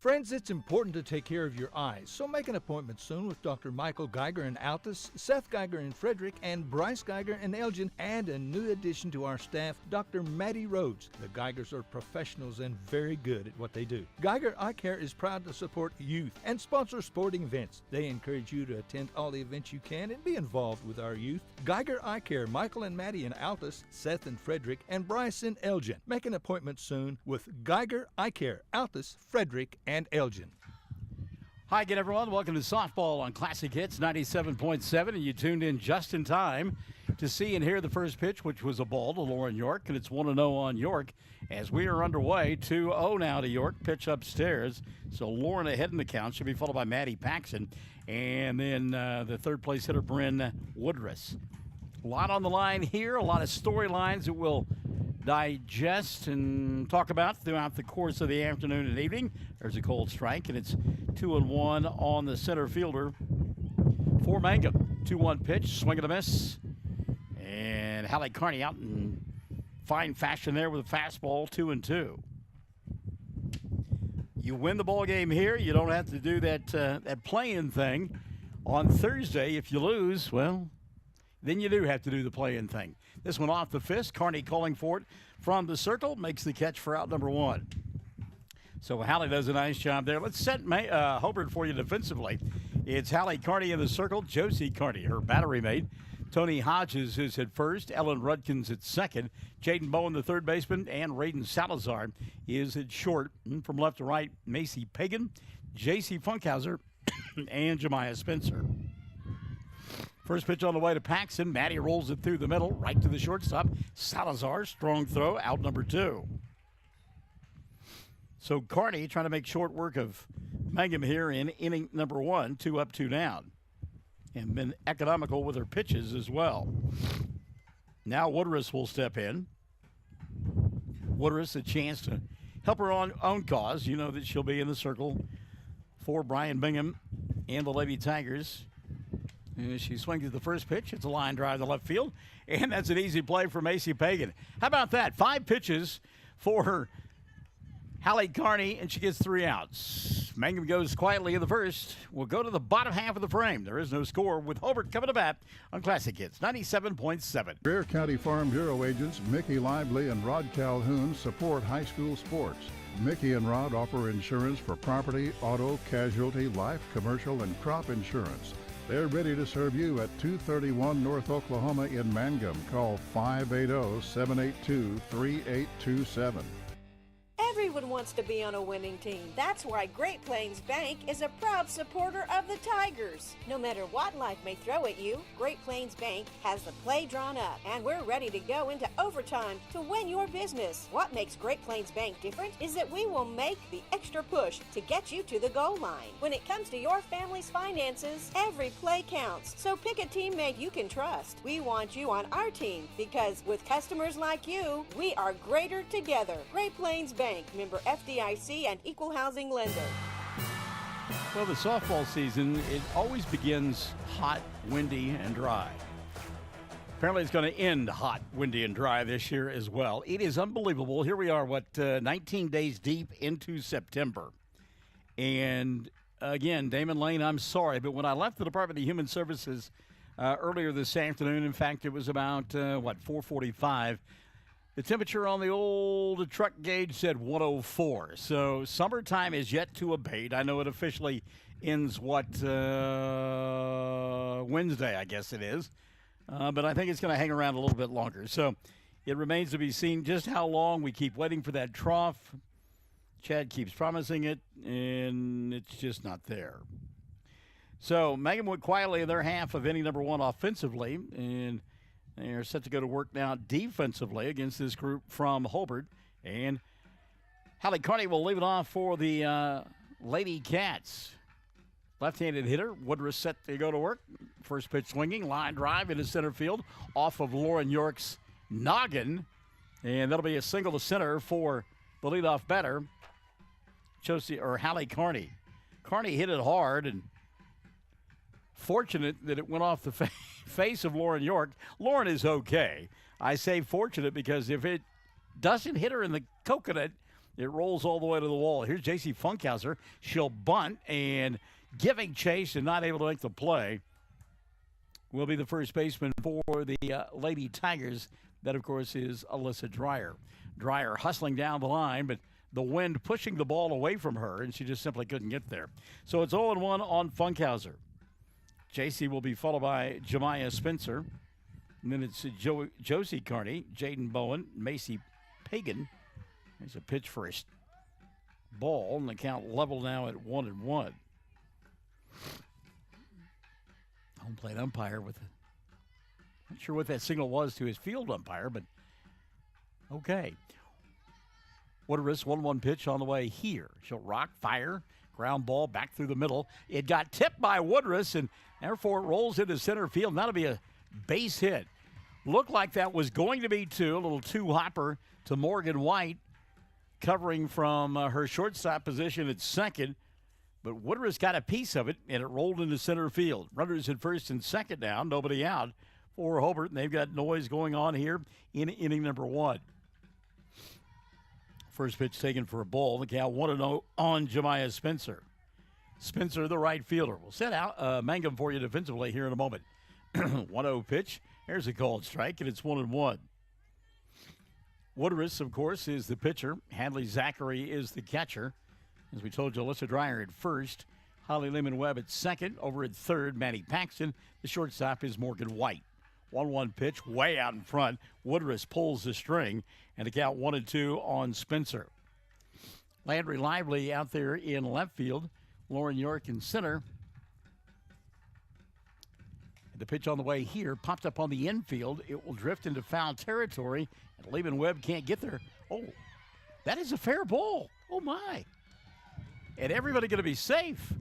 Friends, it's important to take care of your eyes, so make an appointment soon with Dr. Michael Geiger in Altus, Seth Geiger in Frederick, and Bryce Geiger in Elgin, and a new addition to our staff, Dr. Maddie Rhodes. The Geigers are professionals and very good at what they do. Geiger Eye Care is proud to support youth and sponsor sporting events. They encourage you to attend all the events you can and be involved with our youth. Geiger Eye Care, Michael and Maddie in Altus, Seth in Frederick, and Bryce in Elgin. Make an appointment soon with Geiger Eye Care, Altus, Frederick, and Elgin. Hi again, everyone. Welcome to Softball on Classic Hits 97.7, and you tuned in just in time to see and hear the first pitch, which was a ball to Lauren York, and it's 1-0 on York as we are underway. 2-0 now to York. Pitch upstairs. So Lauren ahead in the count. Should be followed by Maddie Paxson, and then the third place hitter, Bryn Woodruss. A lot on the line here, a lot of storylines that we'll digest and talk about throughout the course of the afternoon and evening. There's a cold strike, and it's 2-1 on the center fielder for Mangum. 2-1 pitch, swing and a miss. And Hallie Carney out in fine fashion there with a fastball, 2-2. You win the ball game here. You don't have to do that play-in thing. On Thursday, if you lose, well, then you do have to do the play-in thing. This one off the fist. Carney calling for it from the circle. Makes the catch for out number one. So Hallie does a nice job there. Let's set Hobart for you defensively. It's Hallie Carney in the circle. Josie Carney, her battery mate. Tony Hodges is at first. Ellen Rudkins at second. Jaden Bowen, the third baseman. And Raiden Salazar is at short. And from left to right, Macy Pagan, J.C. Funkhauser, and Jemiah Spencer. First pitch on the way to Paxson. Maddie rolls it through the middle, right to the shortstop. Salazar, strong throw, out number two. So Carney trying to make short work of Mangum here in inning number one, 2 up, 2 down. And been economical with her pitches as well. Now Woodruss will step in. Woodruss a chance to help her own cause. You know that she'll be in the circle for Brian Bingham and the Lady Tigers. And she swings at the first pitch. It's a line drive to left field. And that's an easy play for Macy Pagan. How about that? 5 pitches for Hallie Carney, and she gets 3 outs. Mangum goes quietly in the first. We'll go to the bottom half of the frame. There is no score with Hobart coming to bat on Classic Hits 97.7. Bexar County Farm Bureau agents Mickey Lively and Rod Calhoun support high school sports. Mickey and Rod offer insurance for property, auto, casualty, life, commercial, and crop insurance. They're ready to serve you at 231 North Oklahoma in Mangum. Call 580-782-3827. Everyone wants to be on a winning team. That's why Great Plains Bank is a proud supporter of the Tigers. No matter what life may throw at you, Great Plains Bank has the play drawn up, and we're ready to go into overtime to win your business. What makes Great Plains Bank different is that we will make the extra push to get you to the goal line. When it comes to your family's finances, every play counts. So pick a teammate you can trust. We want you on our team because with customers like you, we are greater together. Great Plains Bank, member FDIC and equal housing lender. Well, the softball season, it always begins hot, windy, and dry. Apparently it's going to end hot, windy, and dry this year as well. It is unbelievable. Here we are, 19 days deep into September. And again, Damon Lane, I'm sorry, but when I left the Department of Human Services earlier this afternoon, in fact, it was about, 4:45, the temperature on the old truck gauge said 104. So summertime is yet to abate. I know it officially ends, Wednesday, I guess it is. But I think it's going to hang around a little bit longer. So it remains to be seen just how long. We keep waiting for that trough. Chad keeps promising it, and it's just not there. So Mangum went quietly in their half of inning number one offensively, and they're set to go to work now defensively against this group from Hobart. And Hallie Carney will leave it off for the Lady Cats. Left-handed hitter, Woodruss set to go to work. First pitch swinging, line drive into center field off of Lauren York's noggin. And that'll be a single to center for the leadoff batter, Hallie Carney. Carney hit it hard, and fortunate that it went off the face of Lauren York. Lauren is okay. I say fortunate because if it doesn't hit her in the coconut, It rolls all the way to the wall. Here's J.C. Funkhauser. She'll bunt, and giving chase and not able to make the play will be the first baseman for the Lady Tigers. That, of course, is Alyssa Dreyer. Dreyer hustling down the line, but the wind pushing the ball away from her, and she just simply couldn't get there. So it's 0-1 on Funkhauser. J.C. will be followed by Jemiah Spencer. And then it's Josie Carney, Jaden Bowen, Macy Pagan. There's a pitch for a ball, and the count level now at 1-1. Home plate umpire with, not sure what that signal was to his field umpire, but okay. Woodruss, 1-1 pitch on the way here. She'll rock, fire, ground ball back through the middle. It got tipped by Woodruss, and therefore it rolls into center field. That'll be a base hit. Looked like that was going to be two, a little two-hopper to Morgan White, covering from her shortstop position at second. But Woodruss got a piece of it, and it rolled into center field. Runners at first and second now, nobody out for Hobart, and they've got noise going on here in inning number 1. First pitch taken for a ball. The count 1-0 on Jemiah Spencer. Spencer, the right fielder. We'll set out Mangum for you defensively here in a moment. 1-0 pitch. There's a called strike, and it's 1-1. Woodruss, of course, is the pitcher. Hadley Zachary is the catcher. As we told you, Alyssa Dreyer at first. Holly Lehman-Webb at second. Over at third, Maddie Paxton. The shortstop is Morgan White. 1-1 pitch way out in front. Woodruss pulls the string, and the count 1-2 on Spencer. Landry Lively out there in left field. Lauren York in center. The pitch on the way here popped up on the infield. It will drift into foul territory, and Lehman-Webb can't get there. Oh, that is a fair ball. Oh, my. And everybody going to be safe.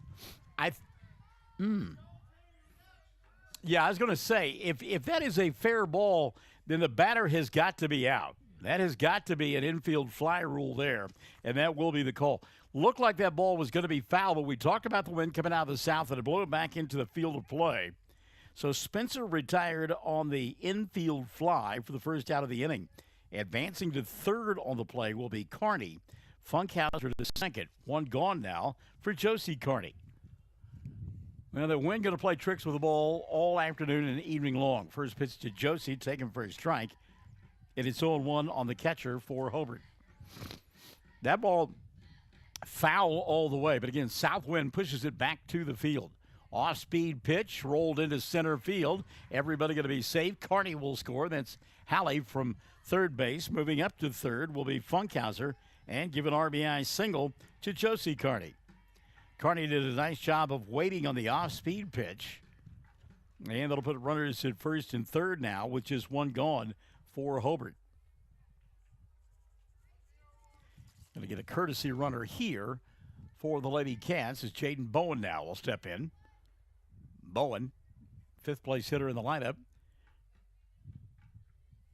Yeah, I was going to say, if that is a fair ball, then the batter has got to be out. That has got to be an infield fly rule there, and that will be the call. Looked like that ball was going to be foul, but we talked about the wind coming out of the south, and it blew it back into the field of play. So Spencer retired on the infield fly for the first out of the inning. Advancing to third on the play will be Carney. Funkhauser to second. One gone now for Josie Carney. Well, the wind going to play tricks with the ball all afternoon and evening long. First pitch to Josie, taken for a strike. And it's 0-1 on the catcher for Hobart. That ball foul all the way, but again, south wind pushes it back to the field. Off-speed pitch rolled into center field. Everybody going to be safe. Carney will score. That's Hallie from third base. Moving up to third will be Funkhauser and give an RBI single to Josie Carney. Carney did a nice job of waiting on the off-speed pitch. And that'll put runners at first and third now, with just one gone for Hobart. Going to get a courtesy runner here for the Lady Cats as Jaden Bowen now will step in. Bowen, fifth place hitter in the lineup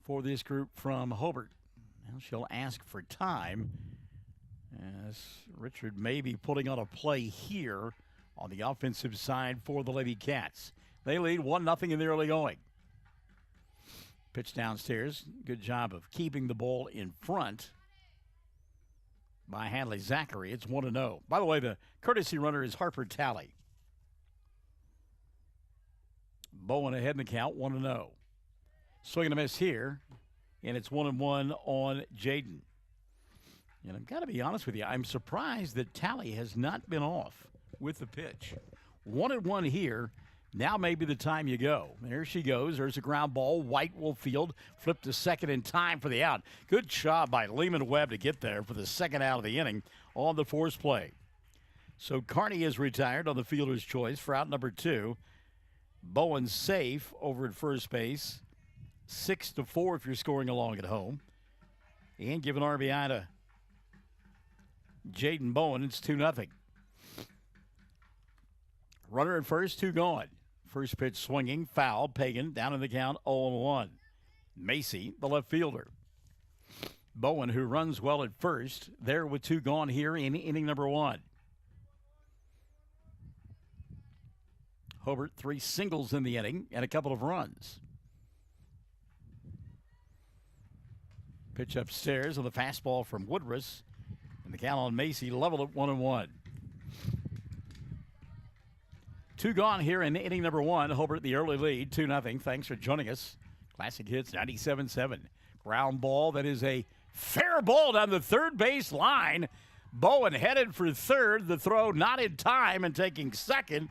for this group from Hobart. Now she'll ask for time as Richard may be putting on a play here on the offensive side for the Lady Cats. They lead 1-0 in the early going. Pitch downstairs. Good job of keeping the ball in front by Hadley Zachary. It's 1-0. By the way, the courtesy runner is Harper Talley. Bowen ahead in the count, 1-0. Swing and a miss here, and it's 1-1 on Jaden. And I've got to be honest with you, I'm surprised that Talley has not been off with the pitch. 1-1 here. Now may be the time you go. There she goes. There's a ground ball. White will field. Flip to second in time for the out. Good job by Lehman-Webb to get there for the second out of the inning on the force play. So Carney is retired on the fielder's choice for out number 2. Bowen safe over at first base. 6-4 if you're scoring along at home. And give an RBI to Jaden Bowen. It's 2-0. Runner at first, 2 gone. First pitch swinging, foul. Pagan down in the count, 0-1. Macy, the left fielder. Bowen, who runs well at first, there with 2 gone here in inning number 1. Hobart, 3 singles in the inning and a couple of runs. Pitch upstairs on the fastball from Woodruss. And the count on Macy leveled at 1-1. 2 gone here in inning number 1. Hobart the early lead, 2-0. Thanks for joining us. Classic Hits 97.7. Ground ball that is a fair ball down the third base line. Bowen headed for third. The throw not in time, and taking second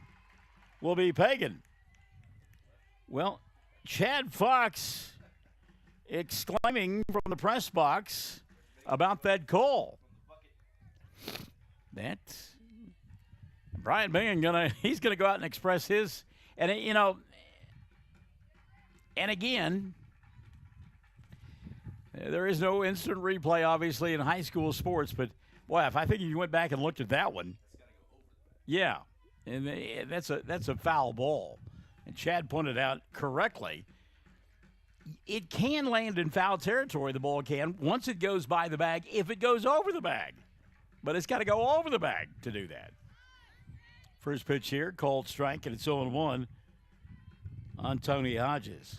will be Pagan. Well, Chad Fox exclaiming from the press box about that call. That Brian Bingham he's gonna go out and express his, and and again, there is no instant replay obviously in high school sports, but boy, if I think you went back and looked at that one, yeah, and that's a foul ball, and Chad pointed out correctly. It can land in foul territory, the ball can, once it goes by the bag, if it goes over the bag. But it's got to go over the bag to do that. First pitch here, called strike, and it's 0-1 on Tony Hodges.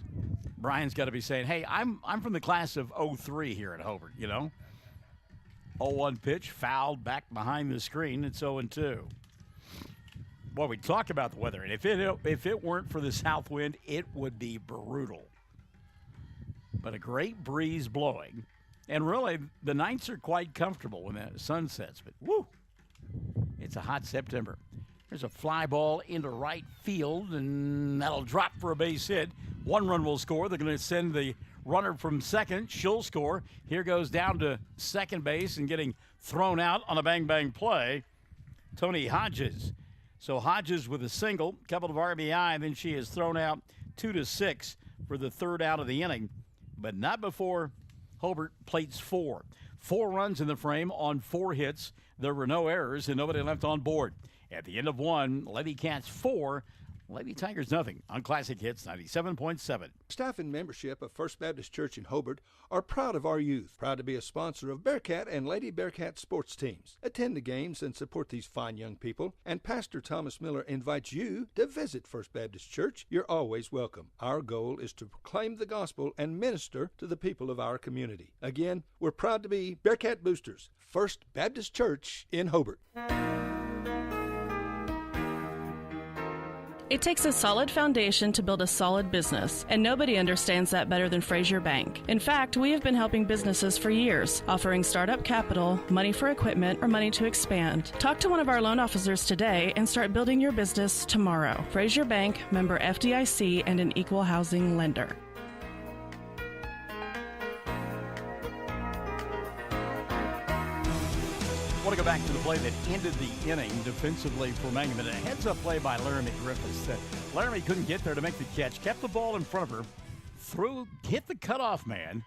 Brian's got to be saying, hey, I'm from the class of 03 here at Hobart, 0-1 pitch, fouled back behind the screen. It's 0-2. Boy, we talk about the weather, and if it weren't for the south wind, it would be brutal. But a great breeze blowing. And really, the nights are quite comfortable when the sun sets. But, woo, it's a hot September. There's a fly ball into right field, and that'll drop for a base hit. 1 run will score. They're going to send the runner from second. She'll score. Here goes down to second base and getting thrown out on a bang-bang play, Tony Hodges. So Hodges with a single, couple of RBI, and then she is thrown out 2-6 for the third out of the inning. But not before Hobart plates 4. 4 runs in the frame on 4 hits. There were no errors and nobody left on board. At the end of 1, Lady Cats 4, Lady Tigers nothing on Classic Hits 97.7. Staff and membership of First Baptist Church in Hobart are proud of our youth, proud to be a sponsor of Bearcat and Lady Bearcat sports teams. Attend the games and support these fine young people, and Pastor Thomas Miller invites you to visit First Baptist Church. You're always welcome. Our goal is to proclaim the gospel and minister to the people of our community. Again, we're proud to be Bearcat boosters, First Baptist Church in Hobart. It takes a solid foundation to build a solid business, and nobody understands that better than Frazier Bank. In fact, we have been helping businesses for years, offering startup capital, money for equipment, or money to expand. Talk to one of our loan officers today and start building your business tomorrow. Frazier Bank, member FDIC, and an equal housing lender. I want to go back to the play that ended the inning defensively for Mangum. And a heads-up play by Laramie Griffiths. Laramie couldn't get there to make the catch, kept the ball in front of her, hit the cutoff man,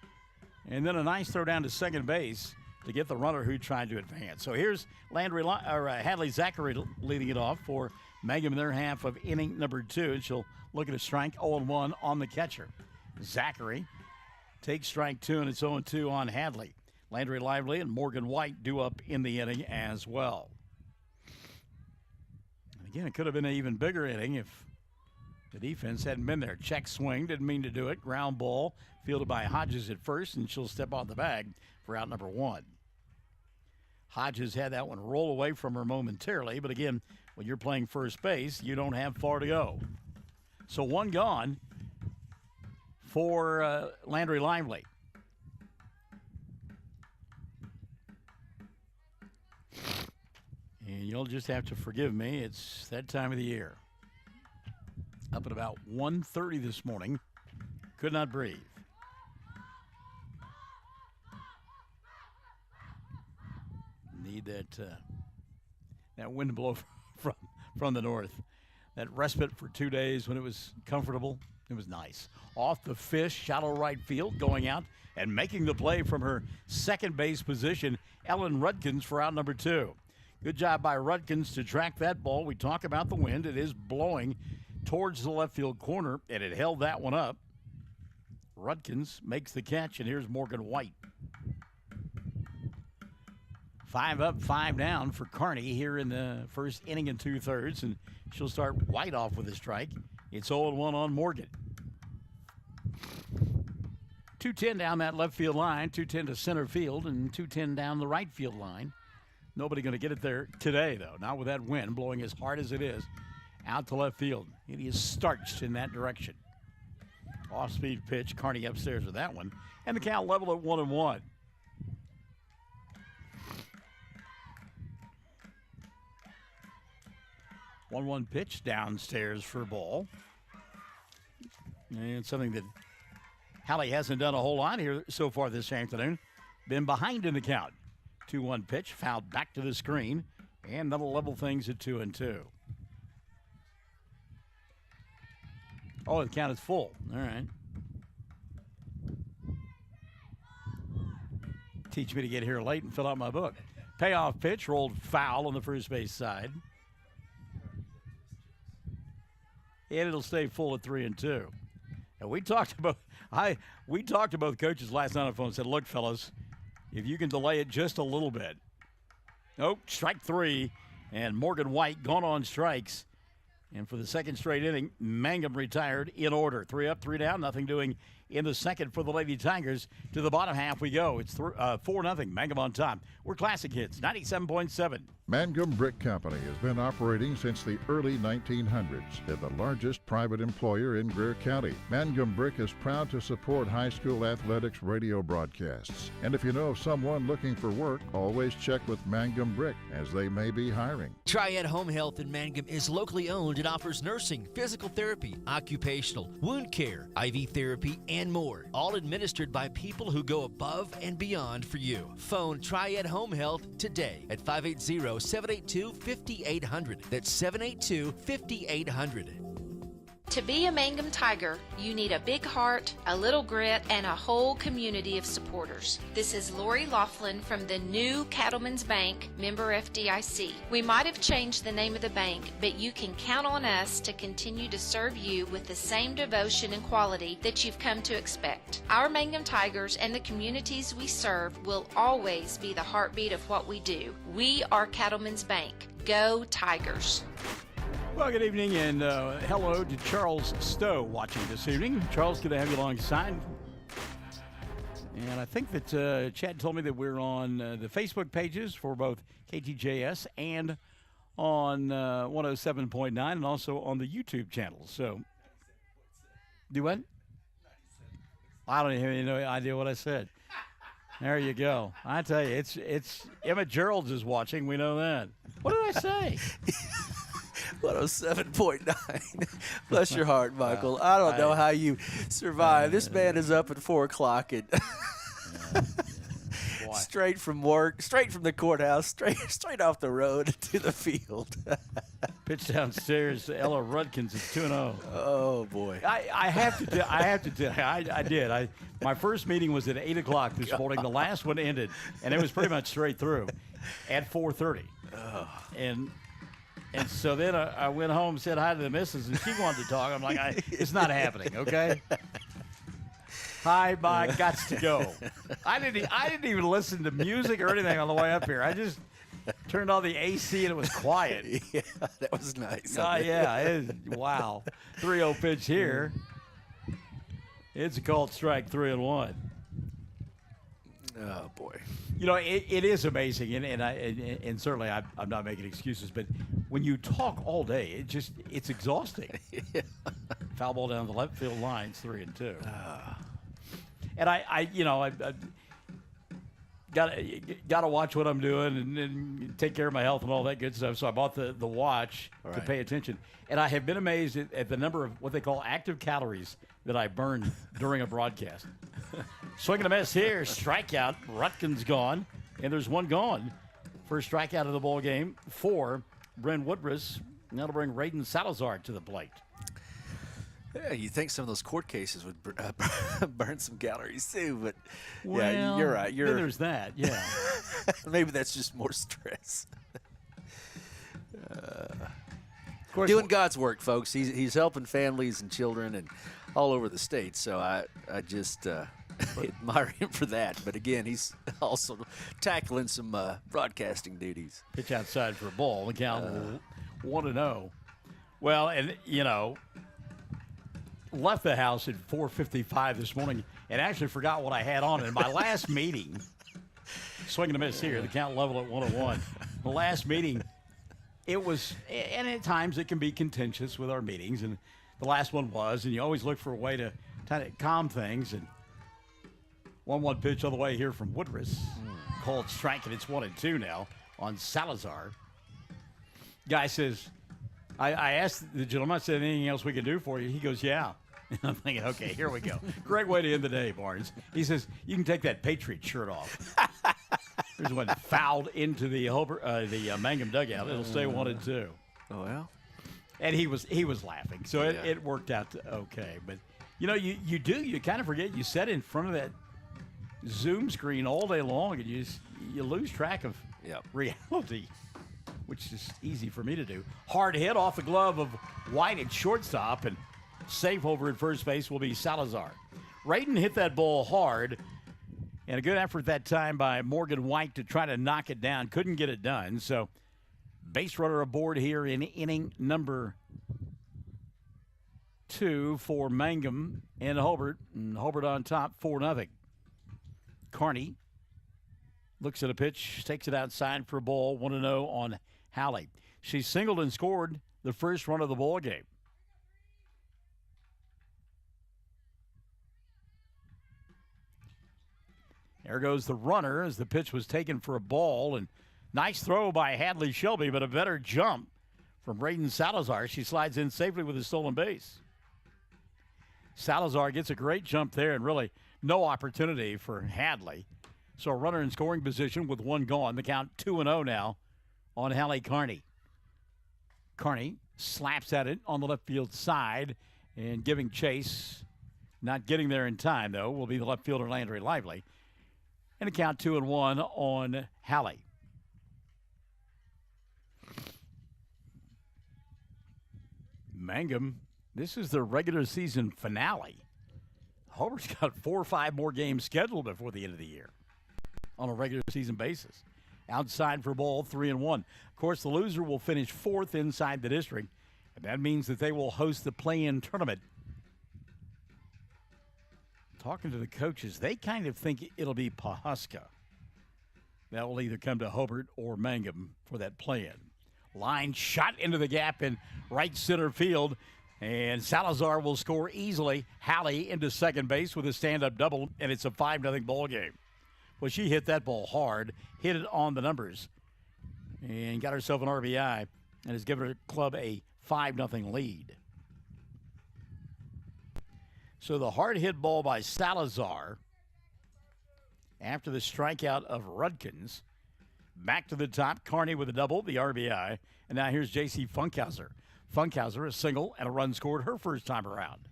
and then a nice throw down to second base to get the runner who tried to advance. So here's Hadley Zachary leading it off for Mangum in their half of inning number 2. And she'll look at a strike, 0-1 on the catcher. Zachary takes strike 2, and it's 0-2 on Hadley. Landry Lively and Morgan White due up in the inning as well. And again, it could have been an even bigger inning if the defense hadn't been there. Check swing, didn't mean to do it. Ground ball fielded by Hodges at first, and she'll step on the bag for out number 1. Hodges had that one roll away from her momentarily, but again, when you're playing first base, you don't have far to go. So 1 gone for Landry Lively. And you'll just have to forgive me. It's that time of the year. Up at about 1:30 this morning. Could not breathe. Need that wind to blow from the north. That respite for 2 days when it was comfortable. It was nice. Off the fish, shallow right field, going out and making the play from her second base position, Ellen Rudkins for out number 2. Good job by Rudkins to track that ball. We talk about the wind. It is blowing towards the left field corner, and it held that one up. Rudkins makes the catch, and here's Morgan White. 5 up, 5 down for Kearney here in the first inning and 2/3, and she'll start White off with a strike. It's 0-1 on Morgan. 210 down that left field line, 210 to center field, and 210 down the right field line. Nobody going to get it there today, though. Not with that wind blowing as hard as it is out to left field. It is starched in that direction. Off-speed pitch. Carney upstairs with that one. And the count level at 1-1. One pitch downstairs for a ball. And something that Hallie hasn't done a whole lot here so far this afternoon. Been behind in the count. 2-1 pitch, fouled back to the screen, and that'll level things at 2-2. Oh, the count is full. All right. Teach me to get here late and fill out my book. Payoff pitch, rolled foul on the first base side. And it'll stay full at 3-2. And we talked to both coaches last night on the phone and said, look, fellas, if you can delay it just a little bit. Nope, strike 3, and Morgan White gone on strikes. And for the second straight inning, Mangum retired in order. 3 up, 3 down, nothing doing in the second for the Lady Tigers. To the bottom half we go. It's 4-0, Mangum on top. We're Classic Hits, 97.7. Mangum Brick Company has been operating since the early 1900s. They're the largest private employer in Greer County. Mangum Brick is proud to support high school athletics radio broadcasts. And if you know of someone looking for work, always check with Mangum Brick, as they may be hiring. Triad Home Health in Mangum is locally owned and offers nursing, physical therapy, occupational, wound care, IV therapy, and more. All administered by people who go above and beyond for you. Phone Triad Home Health today at 580-782-5800. That's 782-5800. To be a Mangum Tiger, you need a big heart, a little grit, and a whole community of supporters. This is Lori Laughlin from the new Cattlemen's Bank, member FDIC. We might have changed the name of the bank, but you can count on us to continue to serve you with the same devotion and quality that you've come to expect. Our Mangum Tigers and the communities we serve will always be the heartbeat of what we do. We are Cattlemen's Bank. Go Tigers! Well, good evening, and hello to Charles Stowe watching this evening. Charles, good to have you alongside. And I think that Chad told me that we're on the Facebook pages for both KTJS and on 107.9 and also on the YouTube channel. So, do what? I don't even have any idea what I said. There you go. I tell you, it's Emma Gerald's is watching. We know that. What did I say? 107.9. Bless your heart, Michael. I don't know how you survive. This man is up at 4 o'clock and straight from work, straight from the courthouse, straight off the road to the field. Pitch downstairs to Ella Rudkins at 2-0. Oh boy! I have to tell you, I did. My first meeting was at 8 o'clock this morning. The last one ended, and it was pretty much straight through at 4:30. Oh. And so then I went home, said hi to the missus, and she wanted to talk. I'm like, it's not happening, okay? Hi, bye, gots to go. I didn't even listen to music or anything on the way up here. I just turned on the AC and it was quiet. Yeah, that was nice. Yeah, wow. 3-0 pitch here. It's a called strike, 3-1. Oh boy! You know, it is amazing, and certainly I'm not making excuses, but when you talk all day, it's exhausting. Yeah. Foul ball down the left field lines, 3-2. And I got to watch what I'm doing and take care of my health and all that good stuff. So I bought the watch to pay attention, and I have been amazed at the number of what they call active calories that I burn during a broadcast. Swing and a miss here, strikeout. Rutkin's gone, and there's one gone. First strikeout of the ball game for Bryn Woodruss. And that'll bring Raiden Salazar to the plate. Yeah, you think some of those court cases would burn some calories too, but well, yeah, you're right. Then there's that, yeah. Maybe that's just more stress. Of course, doing God's work, folks. He's helping families and children and all over the state. So I just admire him for that. But again, he's also tackling some broadcasting duties. Pitch outside for a ball. The count 1-0. Well, and left the house at 4:55 this morning and actually forgot what I had on in my last meeting. Swing and a miss here. The count level at 1-1. the last meeting, it was, and at times it can be contentious with our meetings, and the last one was, and you always look for a way to kind of calm things. And 1-1 pitch all the way here from Woodruss. Called strike, and it's 1-2 now on Salazar. Guy says, I asked the gentleman, I said, anything else we can do for you? He goes, yeah. And I'm thinking, okay, here we go. Great way to end the day, Barnes. He says, you can take that Patriot shirt off. There's one fouled into the Mangum dugout. It'll stay 1-2. Oh, well. And he was laughing, so it worked out okay. But, you kind of forget. You sat in front of that Zoom screen all day long, and you lose track of reality, which is easy for me to do. Hard hit off the glove of White at shortstop, and safe over at first base will be Salazar. Radin hit that ball hard, and a good effort that time by Morgan White to try to knock it down. Couldn't get it done, so base runner aboard here in inning number 2 for Mangum and Hobart. And Hobart on top, 4-0. Carney looks at a pitch, takes it outside for a ball, 1-0 on Halley. She singled and scored the first run of the ball game. There goes the runner as the pitch was taken for a ball, and nice throw by Hadley Shelby, but a better jump from Radin Salazar. She slides in safely with a stolen base. Salazar gets a great jump there, and really no opportunity for Hadley. So a runner in scoring position with one gone. The count 2-0 now on Hallie Carney. Carney slaps at it on the left field side and giving chase. Not getting there in time, though, will be the left fielder Landry Lively. And a count 2-1 on Hallie. Mangum, this is the regular season finale. Hobart's got 4 or 5 more games scheduled before the end of the year on a regular season basis. Outside for ball, 3-1. Of course, the loser will finish 4th inside the district, and that means that they will host the play-in tournament. Talking to the coaches, they kind of think it'll be Pawhuska. That will either come to Hobart or Mangum for that play-in. Line shot into the gap in right center field, and Salazar will score easily. Hallie into second base with a stand-up double, and it's a 5-0 ball game. Well, she hit that ball hard, hit it on the numbers, and got herself an RBI, and has given her club a 5-0 lead. So the hard hit ball by Salazar after the strikeout of Rudkins. Back to the top, Carney with a double, the RBI. And now here's J.C. Funkhauser. Funkhauser, a single and a run scored her first time around.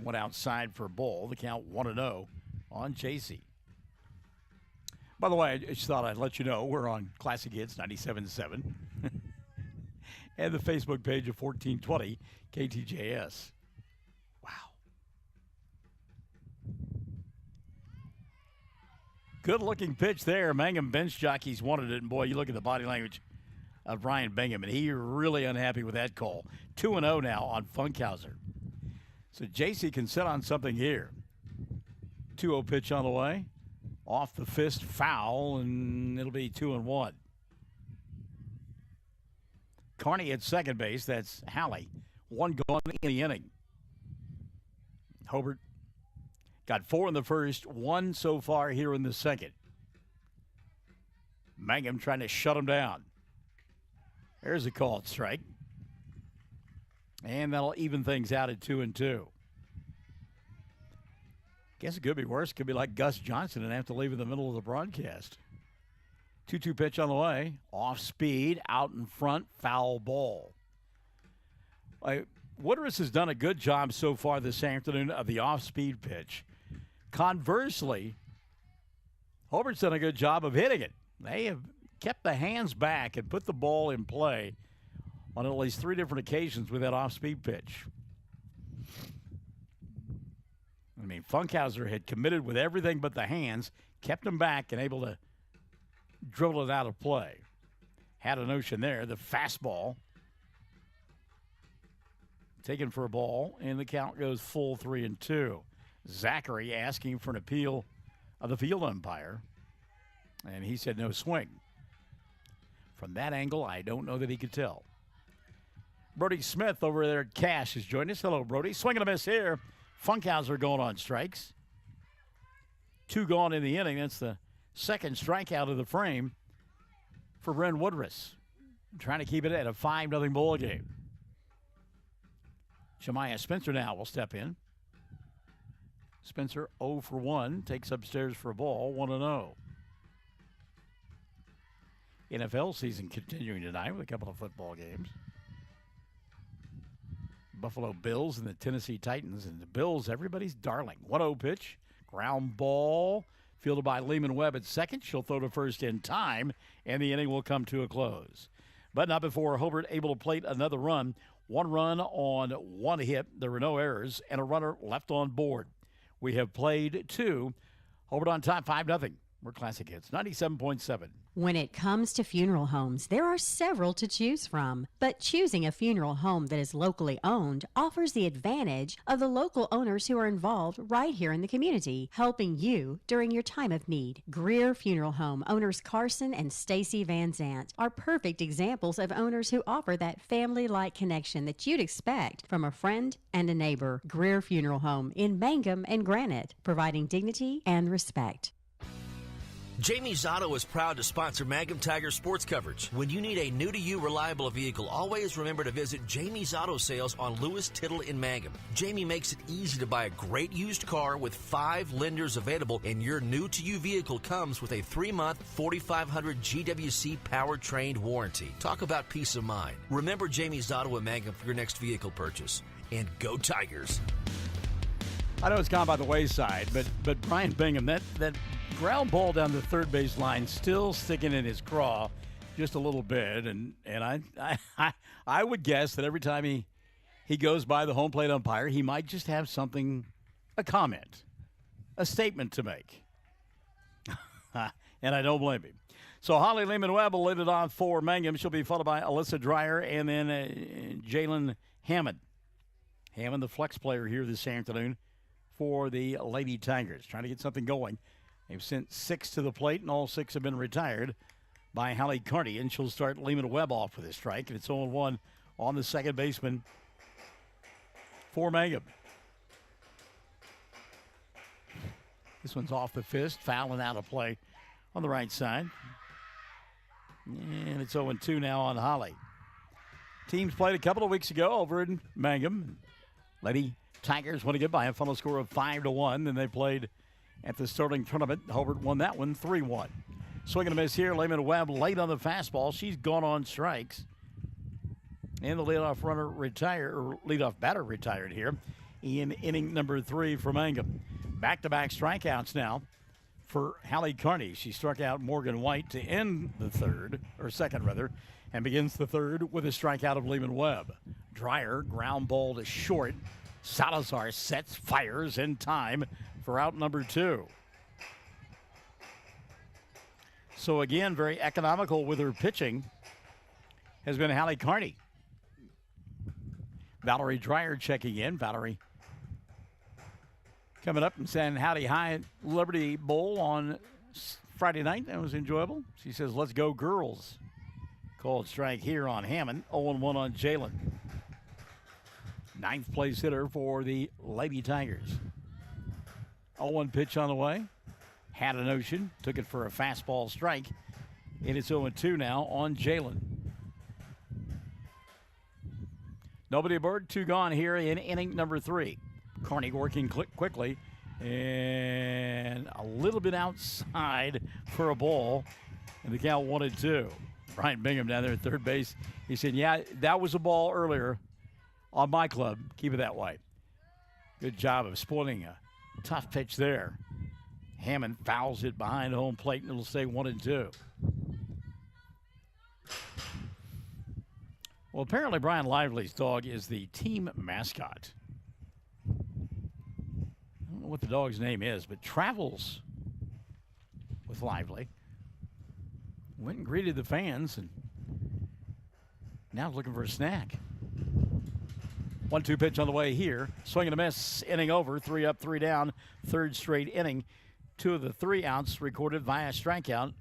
Went outside for a ball. The count 1-0 on J.C. By the way, I just thought I'd let you know we're on Classic Hits 97.7 and the Facebook page of 1420 KTJS. Wow. Good-looking pitch there. Mangum bench jockeys wanted it, and boy, you look at the body language of Ryan Bingham, and he's really unhappy with that call. 2-0 now on Funkhauser. So JC can sit on something here. 2-0 pitch on the way. Off the fist, foul, and it'll be 2-1. Carney at second base. That's Hallie. One gone in the inning. Hobart got 4 in the first, 1 so far here in the second. Mangum trying to shut him down. There's a called strike. And that'll even things out at 2-2. Guess it could be worse. It could be like Gus Johnson and have to leave in the middle of the broadcast. 2-2 pitch on the way. Off speed, out in front, foul ball. Woodruss has done a good job so far this afternoon of the off-speed pitch. Conversely, Hobart's done a good job of hitting it. They have kept the hands back and put the ball in play on at least 3 different occasions with that off-speed pitch. I mean, Funkhauser had committed with everything but the hands, kept them back and able to dribble it out of play. Had a notion there. The fastball taken for a ball, and the count goes full 3-2. Zachary asking for an appeal of the field umpire. And he said no swing. From that angle, I don't know that he could tell. Brody Smith over there at Cash has joined us. Hello, Brody. Swing and a miss here. Funkhauser going on strikes. 2 gone in the inning. That's the second strikeout of the frame for Brent Woodruss. Trying to keep it at a 5-0 ball game. Jemiah Spencer now will step in. Spencer 0 for 1. Takes upstairs for a ball. 1-0. NFL season continuing tonight with a couple of football games. Buffalo Bills and the Tennessee Titans. And the Bills, everybody's darling. 1-0 pitch. Ground ball. Fielded by Lehman Webb at second. She'll throw to first in time. And the inning will come to a close. But not before Hobart able to plate another run. 1 run on 1 hit. There were no errors. And a runner left on board. We have played 2. Hobart on top 5-0. We're Classic Hits 97.7. When it comes to funeral homes, there are several to choose from. But choosing a funeral home that is locally owned offers the advantage of the local owners who are involved right here in the community, helping you during your time of need. Greer Funeral Home owners Carson and Stacy Van Zant are perfect examples of owners who offer that family-like connection that you'd expect from a friend and a neighbor. Greer Funeral Home in Mangum and Granite, providing dignity and respect. Jamie's Auto is proud to sponsor Mangum Tiger sports coverage. When you need a new-to-you reliable vehicle, always remember to visit Jamie's Auto Sales on Lewis Tittle in Mangum. Jamie makes it easy to buy a great used car with 5 lenders available, and your new-to-you vehicle comes with a 3-month 4,500 GWC powertrain warranty. Talk about peace of mind. Remember Jamie's Auto in Mangum for your next vehicle purchase. And go Tigers! I know it's gone by the wayside, but Brian Bingham, that ground ball down the third base line still sticking in his craw just a little bit, and I would guess that every time he goes by the home plate umpire, he might just have something, a comment, a statement to make. And I don't blame him. So Holly Lehman-Webb will lead it off for Mangum. She'll be followed by Alyssa Dreyer and then Jalen Hammond. Hammond, the flex player here this afternoon for the Lady Tigers, trying to get something going. They've sent 6 to the plate, and all 6 have been retired by Hallie Carney, and she'll start Lehman-Webb off with a strike, and it's 0-1 on the second baseman for Mangum. This one's off the fist, fouling out of play on the right side. And it's 0-2 now on Holly. Teams played a couple of weeks ago over in Mangum. Lady Tigers won again by a final score of 5-1. Then they played at the Sterling Tournament. Hobart won that one 3-1. Swing and a miss here. Lehman-Webb late on the fastball. She's gone on strikes. And the leadoff runner retired, or leadoff batter retired here in inning number 3 for Mangum. Back-to-back strikeouts now for Hallie Carney. She struck out Morgan White to end the second, and begins the third with a strikeout of Lehman-Webb. Dreyer, ground ball to short. Salazar sets, fires in time for out number 2. So again, very economical with her pitching has been Hallie Carney. Valerie Dreyer checking in. Valerie coming up and saying howdy hi at Liberty Bowl on Friday night. That was enjoyable. She says, let's go girls. Called strike here on Hammond. 0-1 on Jalen. 9th place hitter for the Lady Tigers. 0-1 pitch on the way. Had a notion. Took it for a fastball strike. And it's 0-2 now on Jalen. Nobody aboard. 2 gone here in inning number 3. Carney working quickly. And a little bit outside for a ball. And the count 1-2. Brian Bingham down there at third base. He said, yeah, that was a ball earlier on my club. Keep it that way. Good job of spoiling a tough pitch there. Hammond fouls it behind home plate, and it'll stay 1-2. Well, apparently Brian Lively's dog is the team mascot. I don't know what the dog's name is, but travels with Lively. Went and greeted the fans, and now looking for a snack. 1-2 pitch on the way here. Swing and a miss. Inning over. 3 up, 3 down. Third straight inning. 2 of the 3 outs recorded via strikeout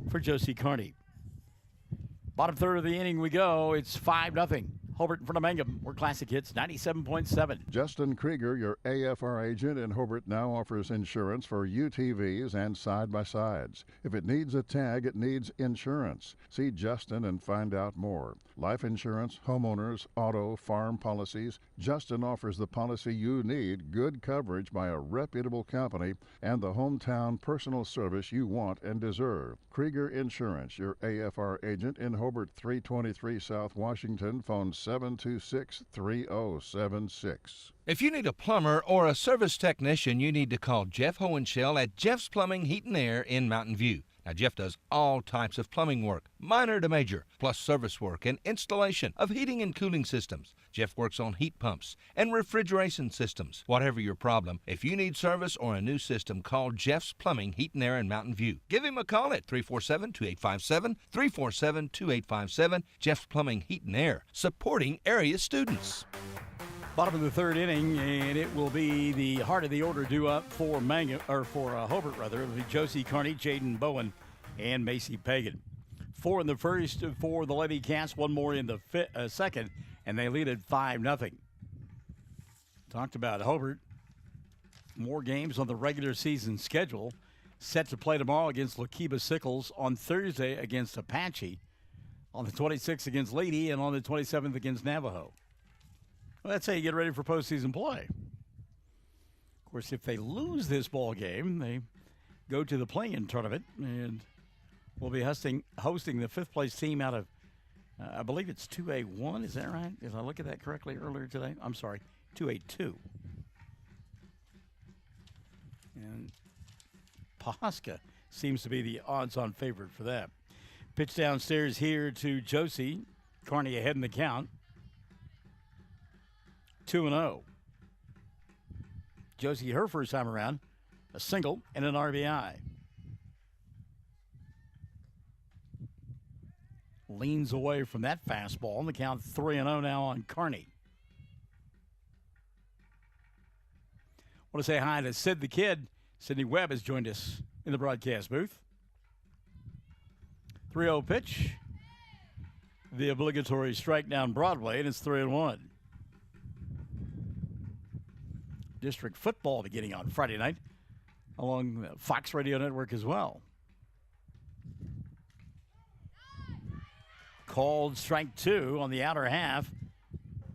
for Josie Carney. Bottom third of the inning we go. It's 5-0. Hobart in front of Mangum. We're Classic Hits 97.7. Justin Krieger, your AFR agent in Hobart, now offers insurance for UTVs and side-by-sides. If it needs a tag, it needs insurance. See Justin and find out more. Life insurance, homeowners, auto, farm policies. Justin offers the policy you need, good coverage by a reputable company, and the hometown personal service you want and deserve. Krieger Insurance, your AFR agent in Hobart, 323 South Washington. Phone 726-3076. If you need a plumber or a service technician, you need to call Jeff Hohenschel at Jeff's Plumbing, Heat and Air in Mountain View. Now, Jeff does all types of plumbing work, minor to major, plus service work and installation of heating and cooling systems. Jeff works on heat pumps and refrigeration systems. Whatever your problem, if you need service or a new system, call Jeff's Plumbing, Heat and Air in Mountain View. Give him a call at 347-2857, 347-2857. Jeff's Plumbing, Heat and Air, supporting area students. Bottom of the third inning, and it will be the heart of the order due up for Hobart rather. It'll be Josie Carney, Jaden Bowen, and Macy Pagan. 4 in the first for the Lady Cats, 1 more in the second, and they lead at 5-0. Talked about Hobart. More games on the regular season schedule. Set to play tomorrow against Lookeba Sickles, on Thursday against Apache, on the 26th against Lady, and on the 27th against Navajo. Well, that's how you get ready for postseason play. Of course, if they lose this ball game, they go to the play-in tournament, and we'll be hosting the fifth-place team out of, I believe it's 2A1. Is that right? Did I look at that correctly earlier today? I'm sorry, 2A2. And Pawhuska seems to be the odds-on favorite for that. Pitch downstairs here to Josie. Carney ahead in the count. 2-0. Josie, her first time around, a single and an RBI. Leans away from that fastball, and the count 3-0 now on Carney. Want to say hi to Sid the Kid. Sydney Webb has joined us in the broadcast booth. 3-0 pitch. The obligatory strike down Broadway, and it's 3-1. District football beginning on Friday night along the Fox Radio Network as well. Called strike 2 on the outer half.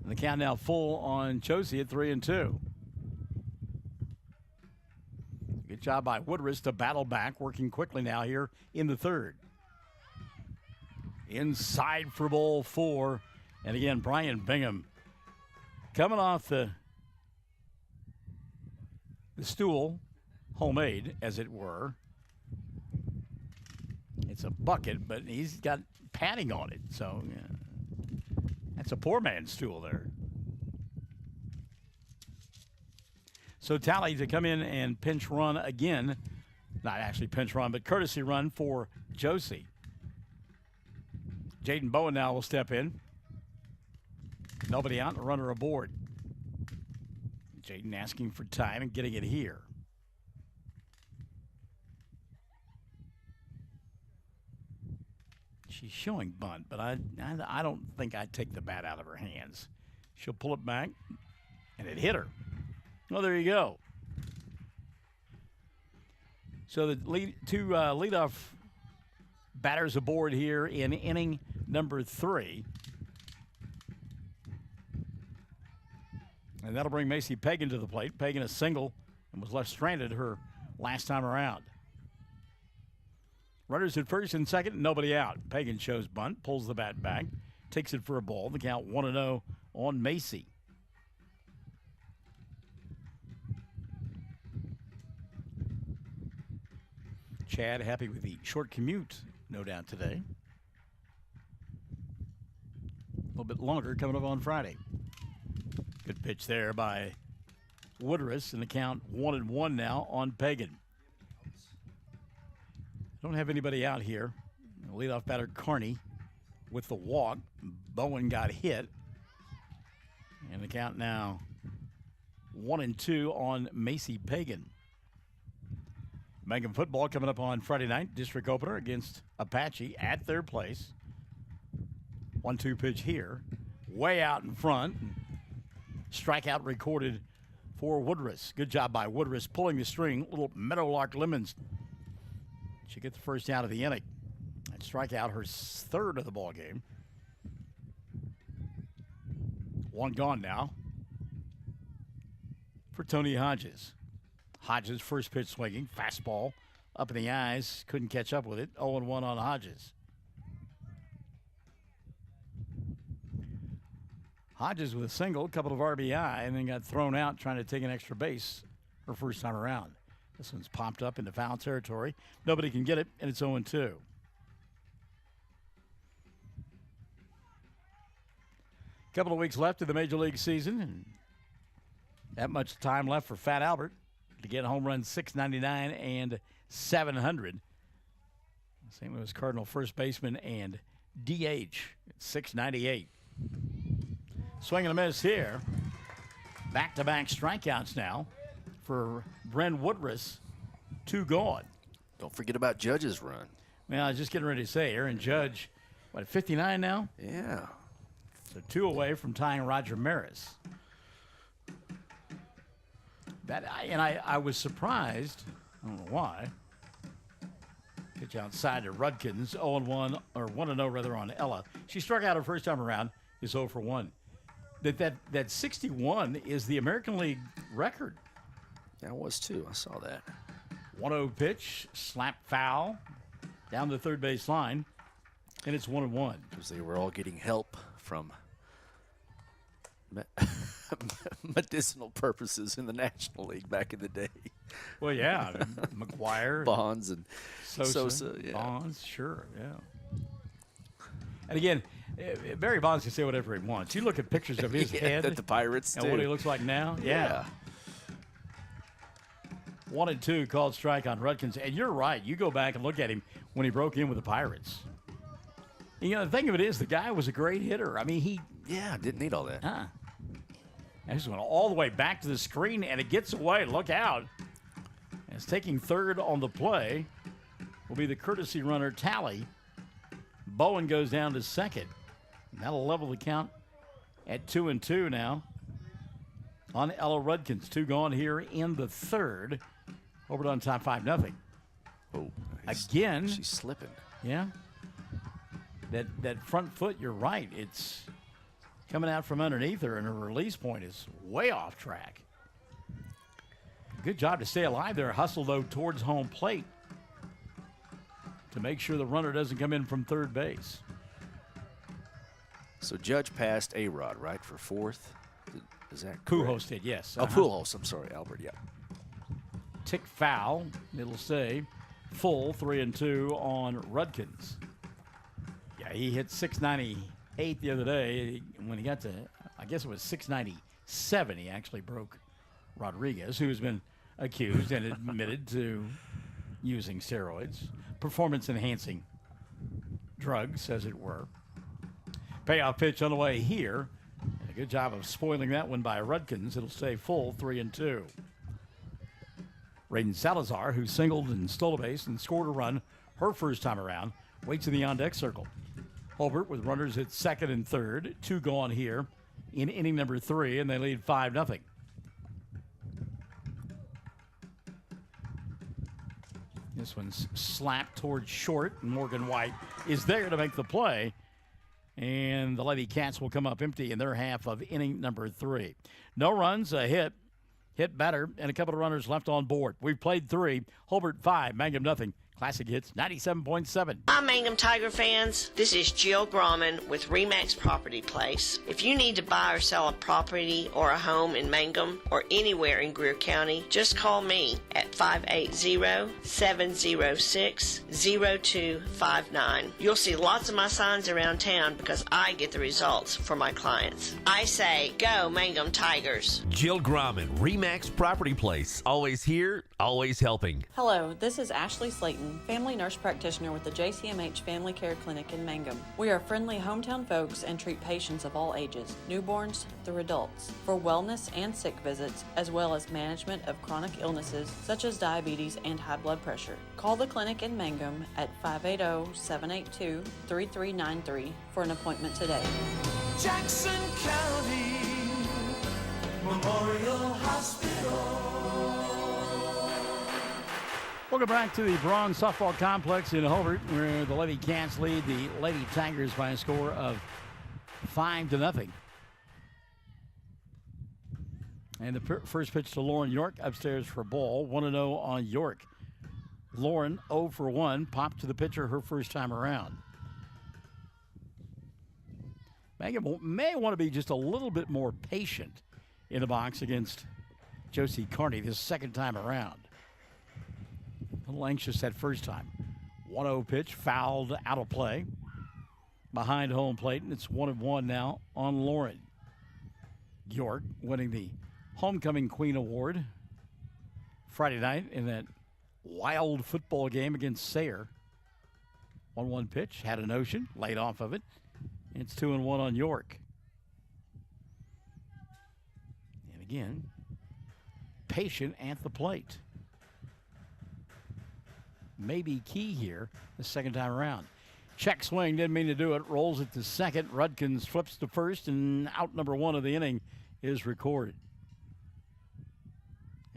And the count now full on Josie at 3-2. Good job by Woodruss to battle back, working quickly now here in the third. Inside for ball 4. And again, Brian Bingham coming off the stool, homemade as it were. It's a bucket, but he's got padding on it, so yeah. That's a poor man's stool there. So Tally to come in and pinch run again. Not actually pinch run, but courtesy run for Josie. Jaden Bowen now will step in. Nobody out, and a runner aboard. Jaden asking for time and getting it here. She's showing bunt, but I don't think I'd take the bat out of her hands. She'll pull it back, and it hit her. Well, there you go. So the leadoff batters aboard here in inning number 3. And that'll bring Macy Pagan to the plate. Pagan a single and was left stranded her last time around. Runners at first and second, nobody out. Pagan shows bunt, pulls the bat back, takes it for a ball. The count 1-0 on Macy. Chad happy with the short commute, no doubt, today. A little bit longer coming up on Friday. Good pitch there by Woodruss, and the count 1-1 now on Pagan. Don't have anybody out here. Leadoff batter Carney with the walk. Bowen got hit. And the count now 1-2 on Macy Pagan. Mangum football coming up on Friday night. District opener against Apache at their place. 1-2 pitch here. Way out in front. Strikeout recorded for Woodruss. Good job by Woodruss pulling the string. Little Meadowlark Lemons. She gets the first out of the inning. And strikeout her third of the ball game. One gone now for Tony Hodges. Hodges first pitch swinging. Fastball up in the eyes. Couldn't catch up with it. 0-1 on Hodges. Hodges with a single, couple of RBI, and then got thrown out trying to take an extra base her first time around. This one's popped up into foul territory. Nobody can get it, and it's 0-2. Couple of weeks left of the Major League season, and that much time left for Fat Albert to get home runs 699 and 700. St. Louis Cardinal first baseman and DH at 698. Swing and a miss here. Back-to-back strikeouts now for Bren Woodruss. 2 gone. Don't forget about Judge's run. Well, I was just getting ready to say, Aaron Judge, what, 59 now? Yeah. So 2 away from tying Roger Maris. I was surprised. I don't know why. Pitch outside to Rudkins. 0-1, or 1-0 rather, on Ella. She struck out her first time around. Is 0 for 1. That 61 is the American League record. Yeah, it was too. I saw that. 1-0 pitch, slap foul, down the third base line, and it's 1-1. Because they were all getting help from medicinal purposes in the National League back in the day. Well, yeah, McGuire, Bonds, and Sosa, yeah. Bonds, sure, yeah. And again, Barry Bonds can say whatever he wants. You look at pictures of his head that the Pirates and do. what he looks like now. Yeah. 1-2 called strike on Rudkins. And you're right. You go back and look at him when he broke in with the Pirates. You know, the thing of it is, the guy was a great hitter. I mean, didn't need all that. And he's going all the way back to the screen, and it gets away. Look out. And it's taking third on the play will be the courtesy runner, Talley. Bowen goes down to second. And that'll level the count at 2-2 now on Ella Rudkins. 2 gone here in the third. Hobart on top 5-0. Oh, again. She's slipping. Yeah. That front foot, you're right. It's coming out from underneath her, and her release point is way off track. Good job to stay alive there. Hustle, though, towards home plate to make sure the runner doesn't come in from third base. So Judge passed A-Rod, right, for fourth? Is that correct? Pujols did, yes. Oh, Pujols. I'm sorry, Albert, yeah. Tick foul. It'll stay full 3-2 on Rudkins. Yeah, he hit 698 the other day. When he got to, I guess it was 697, he actually broke Rodriguez, who's been accused and admitted to using steroids. Performance-enhancing drugs, as it were. Payoff pitch on the way here. And a good job of spoiling that one by Rudkins. It'll stay full 3-2. Raiden Salazar, who singled and stole a base and scored a run her first time around, waits in the on-deck circle. Hobart with runners at second and third. 2 gone here in inning number 3, and they lead 5-0. This one's slapped towards short, and Morgan White is there to make the play. And the Lady Cats will come up empty in their half of inning number 3. No runs, a hit batter, and a couple of runners left on board. We've played 3. Hobart 5, Mangum 0. Classic Hits 97.7. Hi, Mangum Tiger fans. This is Jill Grauman with RE/MAX Property Place. If you need to buy or sell a property or a home in Mangum or anywhere in Greer County, just call me at 580-706-0259. You'll see lots of my signs around town because I get the results for my clients. I say, go Mangum Tigers. Jill Grauman, RE/MAX Property Place. Always here, always helping. Hello, this is Ashley Slayton Loflin, family nurse practitioner with the JCMH Family Care Clinic in Mangum. We are friendly hometown folks and treat patients of all ages, newborns through adults, for wellness and sick visits, as well as management of chronic illnesses such as diabetes and high blood pressure. Call the clinic in Mangum at 580-782-3393 for an appointment today. Jackson County Memorial Hospital. Welcome back to the Braun Softball Complex in Hobart, where the Lady Cats lead the Lady Tigers by a score of 5-0. And the first pitch to Lauren York upstairs for a ball. 1-0 on York. Lauren 0 for 1, popped to the pitcher her first time around. Mangum may want to be just a little bit more patient in the box against Josie Carney this second time around. A little anxious that first time. 1-0 pitch, fouled out of play. Behind home plate, and it's 1-1 now on Lauren. York winning the Homecoming Queen Award Friday night in that wild football game against Sayre. 1-1 pitch, had a notion, laid off of it. It's 2-1 on York. And again, patient at the plate. Maybe key here the second time around. Check swing, didn't mean to do it. Rolls it to second. Rudkins flips to first, and out number 1 of the inning is recorded.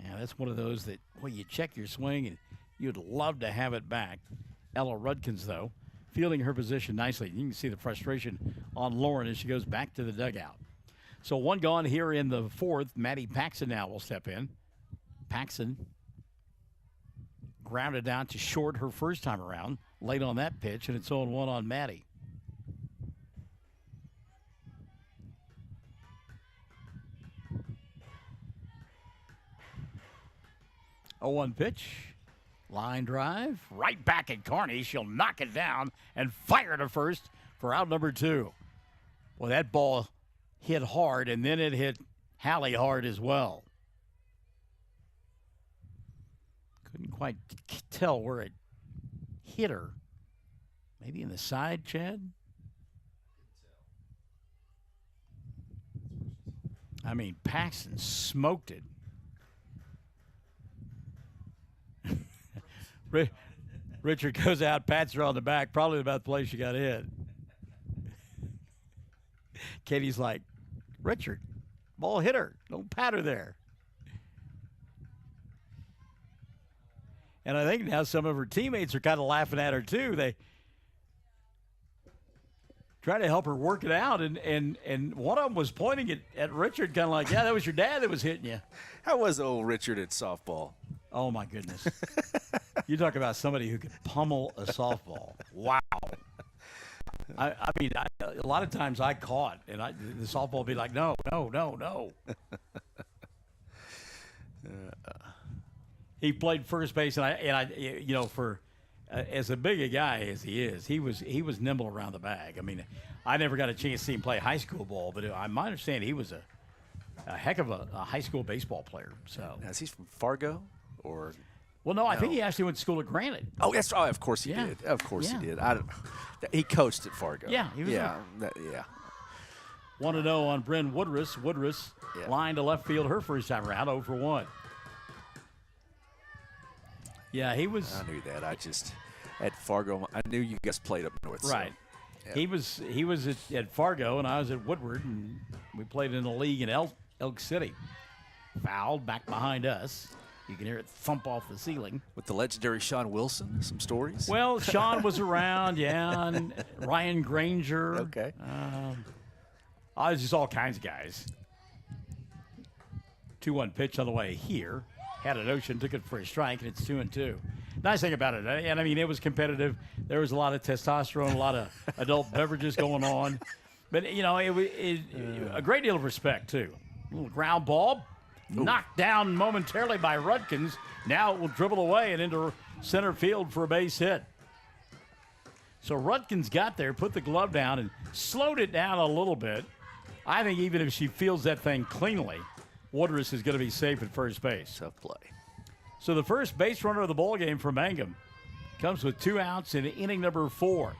Yeah, that's one of those that, well, you check your swing, and you'd love to have it back. Ella Rudkins, though, fielding her position nicely. You can see the frustration on Lauren as she goes back to the dugout. So 1 gone here in the 4th. Maddie Paxson now will step in. Paxson grounded down to short her first time around, late on that pitch, and it's 0-1 on Maddie. A 1 pitch, line drive, right back at Carney. She'll knock it down and fire to first for out number 2. Well, that ball hit hard, and then it hit Hallie hard as well. Couldn't quite tell where it hit her. Maybe in the side, Chad? I mean, Paxton smoked it. Richard goes out, pats her on the back, probably about the place she got hit. Katie's like, Richard, ball hit her. Don't pat her there. And I think now some of her teammates are kind of laughing at her, too. They try to help her work it out. And one of them was pointing at Richard, kind of like, yeah, that was your dad that was hitting you. How was old Richard at softball? Oh, my goodness. You talk about somebody who could pummel a softball. Wow. I mean, a lot of times I caught, and the softball would be like, no. He played first base, and I you know, for as a big a guy as he is, he was nimble around the bag. I mean, I never got a chance to see him play high school ball, but my understanding he was a heck of a high school baseball player. So, now, is he from Fargo or? Well, no, I think he actually went to school at Granite. Oh, that's of course he did. Of course he did. He coached at Fargo. Yeah, he was. Yeah. 1-0 on Bryn Woodruss. Woodruss line to left field her first time around, 0 for 1. Yeah, he was. I knew that. I just at Fargo. I knew you guys played up north. Right. So, yeah. He was at Fargo, and I was at Woodward, and we played in the league in Elk City. Fouled back behind us. You can hear it thump off the ceiling. With the legendary Sean Wilson, some stories. Well, Sean was around, yeah, and Ryan Granger. Okay. I was just all kinds of guys. 2-1 pitch on the way here. Had a notion, took it for a strike, and it's 2-2. Nice thing about it, and I mean, it was competitive. There was a lot of testosterone, a lot of adult beverages going on. But, you know, it a great deal of respect, too. A little ground ball, knocked down momentarily by Rudkins. Now it will dribble away and into center field for a base hit. So Rudkins got there, put the glove down, and slowed it down a little bit. I think even if she fields that thing cleanly, Woodruss is going to be safe at first base. Tough play. So the first base runner of the ball game for Mangum Comes with 2 outs in inning number 4.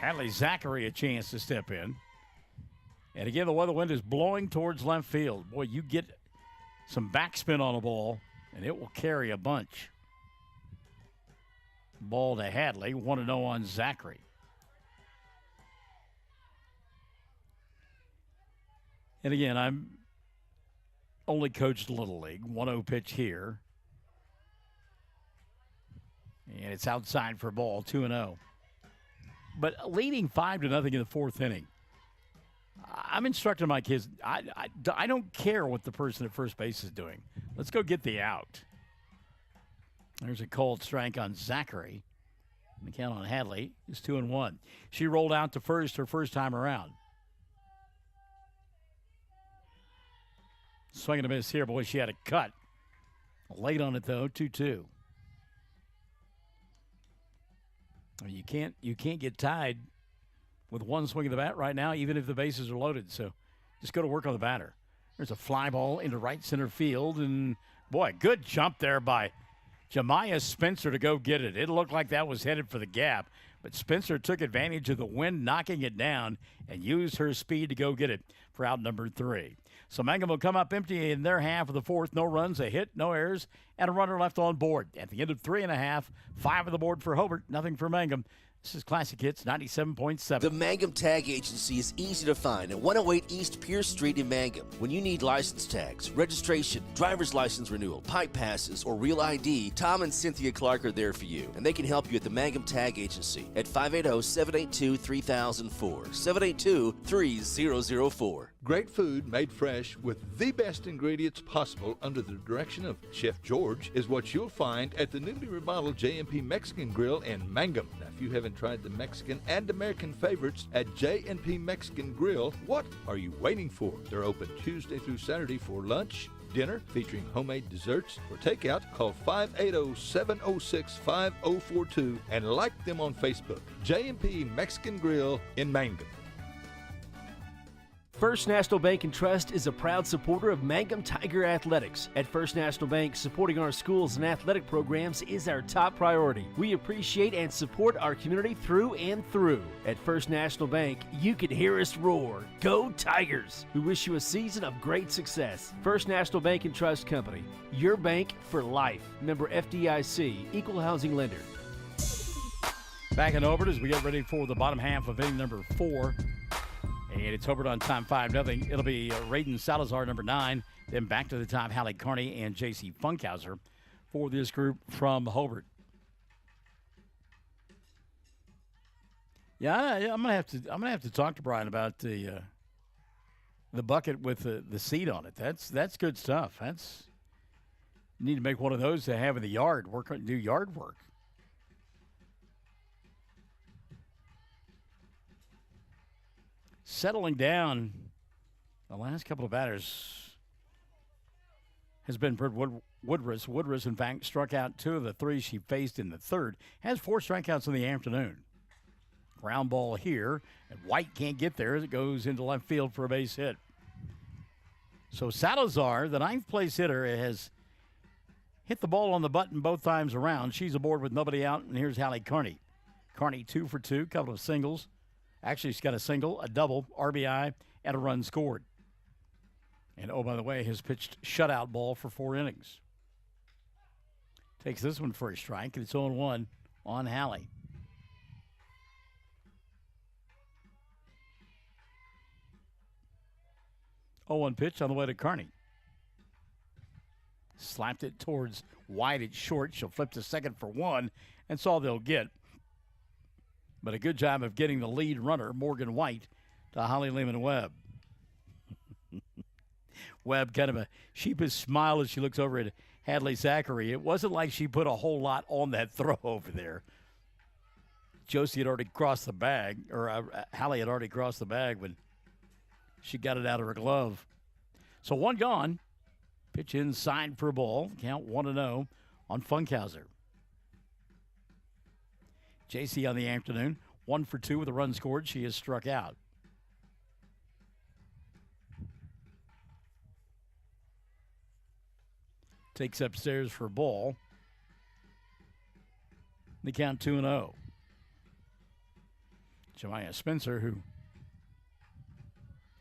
Hadley Zachary a chance to step in. And again, the weather wind is blowing towards left field. Boy, you get some backspin on the ball, and it will carry a bunch. Ball to Hadley, 1-0 on Zachary. And again, I'm only coached Little League. 1-0 pitch here. And it's outside for a ball, 2-0. But leading 5-0 in the 4th inning. I'm instructing my kids, I don't care what the person at first base is doing. Let's go get the out. There's a cold strike on Zachary. The count on Hadley is 2-1. She rolled out to first her first time around. Swing and a miss here. Boy, she had a cut. Late on it, though, 2-2. You can't get tied with one swing of the bat right now, even if the bases are loaded. So just go to work on the batter. There's a fly ball into right center field. And, boy, good jump there by Jemiah Spencer to go get it. It looked like that was headed for the gap. But Spencer took advantage of the wind knocking it down and used her speed to go get it for out number 3. So Mangum will come up empty in their half of the 4th. No runs, a hit, no errors, and a runner left on board. At the end of 3.5, 5 on the board for Hobart, nothing for Mangum. This is Classic Hits 97.7. The Mangum Tag Agency is easy to find at 108 East Pierce Street in Mangum. When you need license tags, registration, driver's license renewal, pipe passes, or real ID, Tom and Cynthia Clark are there for you, and they can help you at the Mangum Tag Agency at 580-782-3004, 782-3004. Great food made fresh with the best ingredients possible under the direction of Chef George is what you'll find at the newly remodeled J&P Mexican Grill in Mangum. Now, if you haven't tried the Mexican and American favorites at J&P Mexican Grill, what are you waiting for? They're open Tuesday through Saturday for lunch, dinner featuring homemade desserts. For takeout, call 580-706-5042 and like them on Facebook. J&P Mexican Grill in Mangum. First National Bank and Trust is a proud supporter of Mangum Tiger Athletics. At First National Bank, supporting our schools and athletic programs is our top priority. We appreciate and support our community through and through. At First National Bank, you can hear us roar. Go Tigers! We wish you a season of great success. First National Bank and Trust Company, your bank for life. Member FDIC, Equal Housing Lender. Back in Hobart as we get ready for the bottom half of inning number 4. And it's Hobart on time 5-0. It'll be Raiden Salazar, number 9. Then back to the top, Hallie Carney and J.C. Funkhauser for this group from Hobart. Yeah, I'm gonna have to talk to Brian about the bucket with the seat on it. That's good stuff. You need to make one of those to have in the yard. Do yard work. Settling down, the last couple of batters has been Britt Woodruss. Woodruss, in fact, struck out 2 of the 3 she faced in the 3rd. Has 4 strikeouts in the afternoon. Ground ball here, and White can't get there as it goes into left field for a base hit. So Salazar, the 9th place hitter, has hit the ball on the button both times around. She's aboard with nobody out, and here's Hallie Carney. Carney 2 for 2, couple of singles. Actually, she's got a single, a double, RBI, and a run scored. And, oh, by the way, has pitched shutout ball for 4 innings. Takes this one for a strike, and it's 0-1 on Hallie. Oh, 0-1 pitch on the way to Carney. Slapped it towards White at short. She'll flip to second for 1, and that's all they'll get. But a good job of getting the lead runner, Morgan White, to Holly Lehman-Webb. Webb, kind of a sheepish smile as she looks over at Hadley Zachary. It wasn't like she put a whole lot on that throw over there. Josie had already crossed the bag, or Hallie had already crossed the bag when she got it out of her glove. So 1 gone. Pitch inside for a ball. Count 1-0 on Funkhauser. JC on the afternoon, 1 for 2 with a run scored. She is struck out. Takes upstairs for a ball. The count 2-0. Jemiah Spencer, who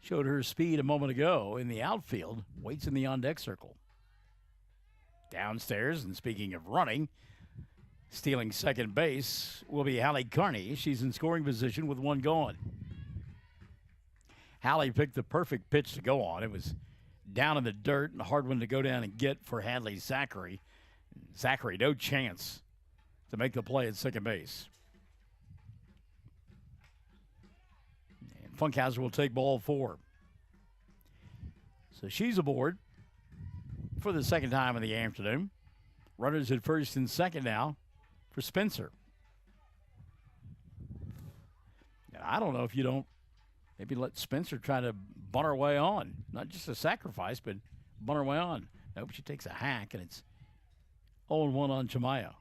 showed her speed a moment ago in the outfield, waits in the on-deck circle. Downstairs, and speaking of running, stealing second base will be Hallie Carney. She's in scoring position with one gone. Hallie picked the perfect pitch to go on. It was down in the dirt and a hard one to go down and get for Hadley Zachary. Zachary, no chance to make the play at second base. And Funkhauser will take ball 4. So she's aboard for the second time in the afternoon. Runners at first and second now for Spencer. And I don't know if you don't maybe let Spencer try to bunt her way on. Not just a sacrifice, but bunt her way on. Nope, she takes a hack, and it's 0-1 on Jemiah.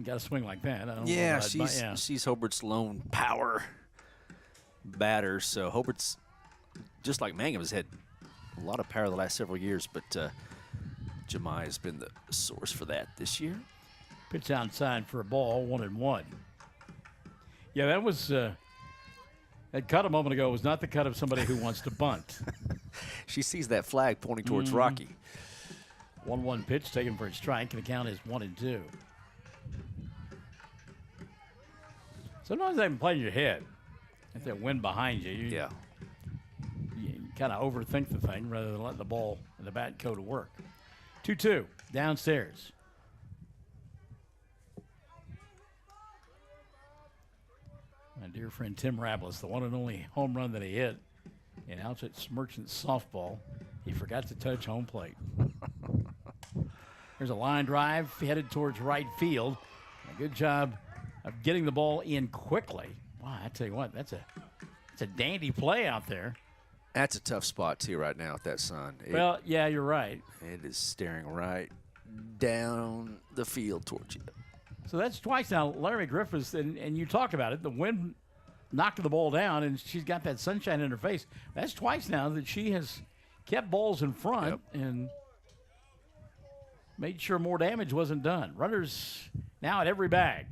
Got to swing like that. I don't know she's Hobart's lone power batter. So Hobart's, just like Mangum, has had a lot of power the last several years, but Jemiah has been the source for that this year. Pitch outside for a ball, 1-1. Yeah, that was that cut a moment ago was not the cut of somebody who wants to bunt. She sees that flag pointing towards Rocky. 1-1 pitch taken for a strike, and the count is 1-2. Sometimes they can play in your head. If they wind behind you, you kind of overthink the thing rather than let the ball and the bat go to work. 2-2, downstairs. My dear friend Tim Rablis, the one and only home run that he hit in Alchett's Merchant softball, he forgot to touch home plate. There's a line drive headed towards right field. A good job of getting the ball in quickly. Wow, I tell you what, that's a dandy play out there. That's a tough spot, too, right now with that sun. Well, yeah, you're right. It is staring right down the field towards you. So that's twice now. Larry Griffiths, and you talked about it, the wind knocked the ball down, and she's got that sunshine in her face. That's twice now that she has kept balls in front and made sure more damage wasn't done. Runners now at every bag.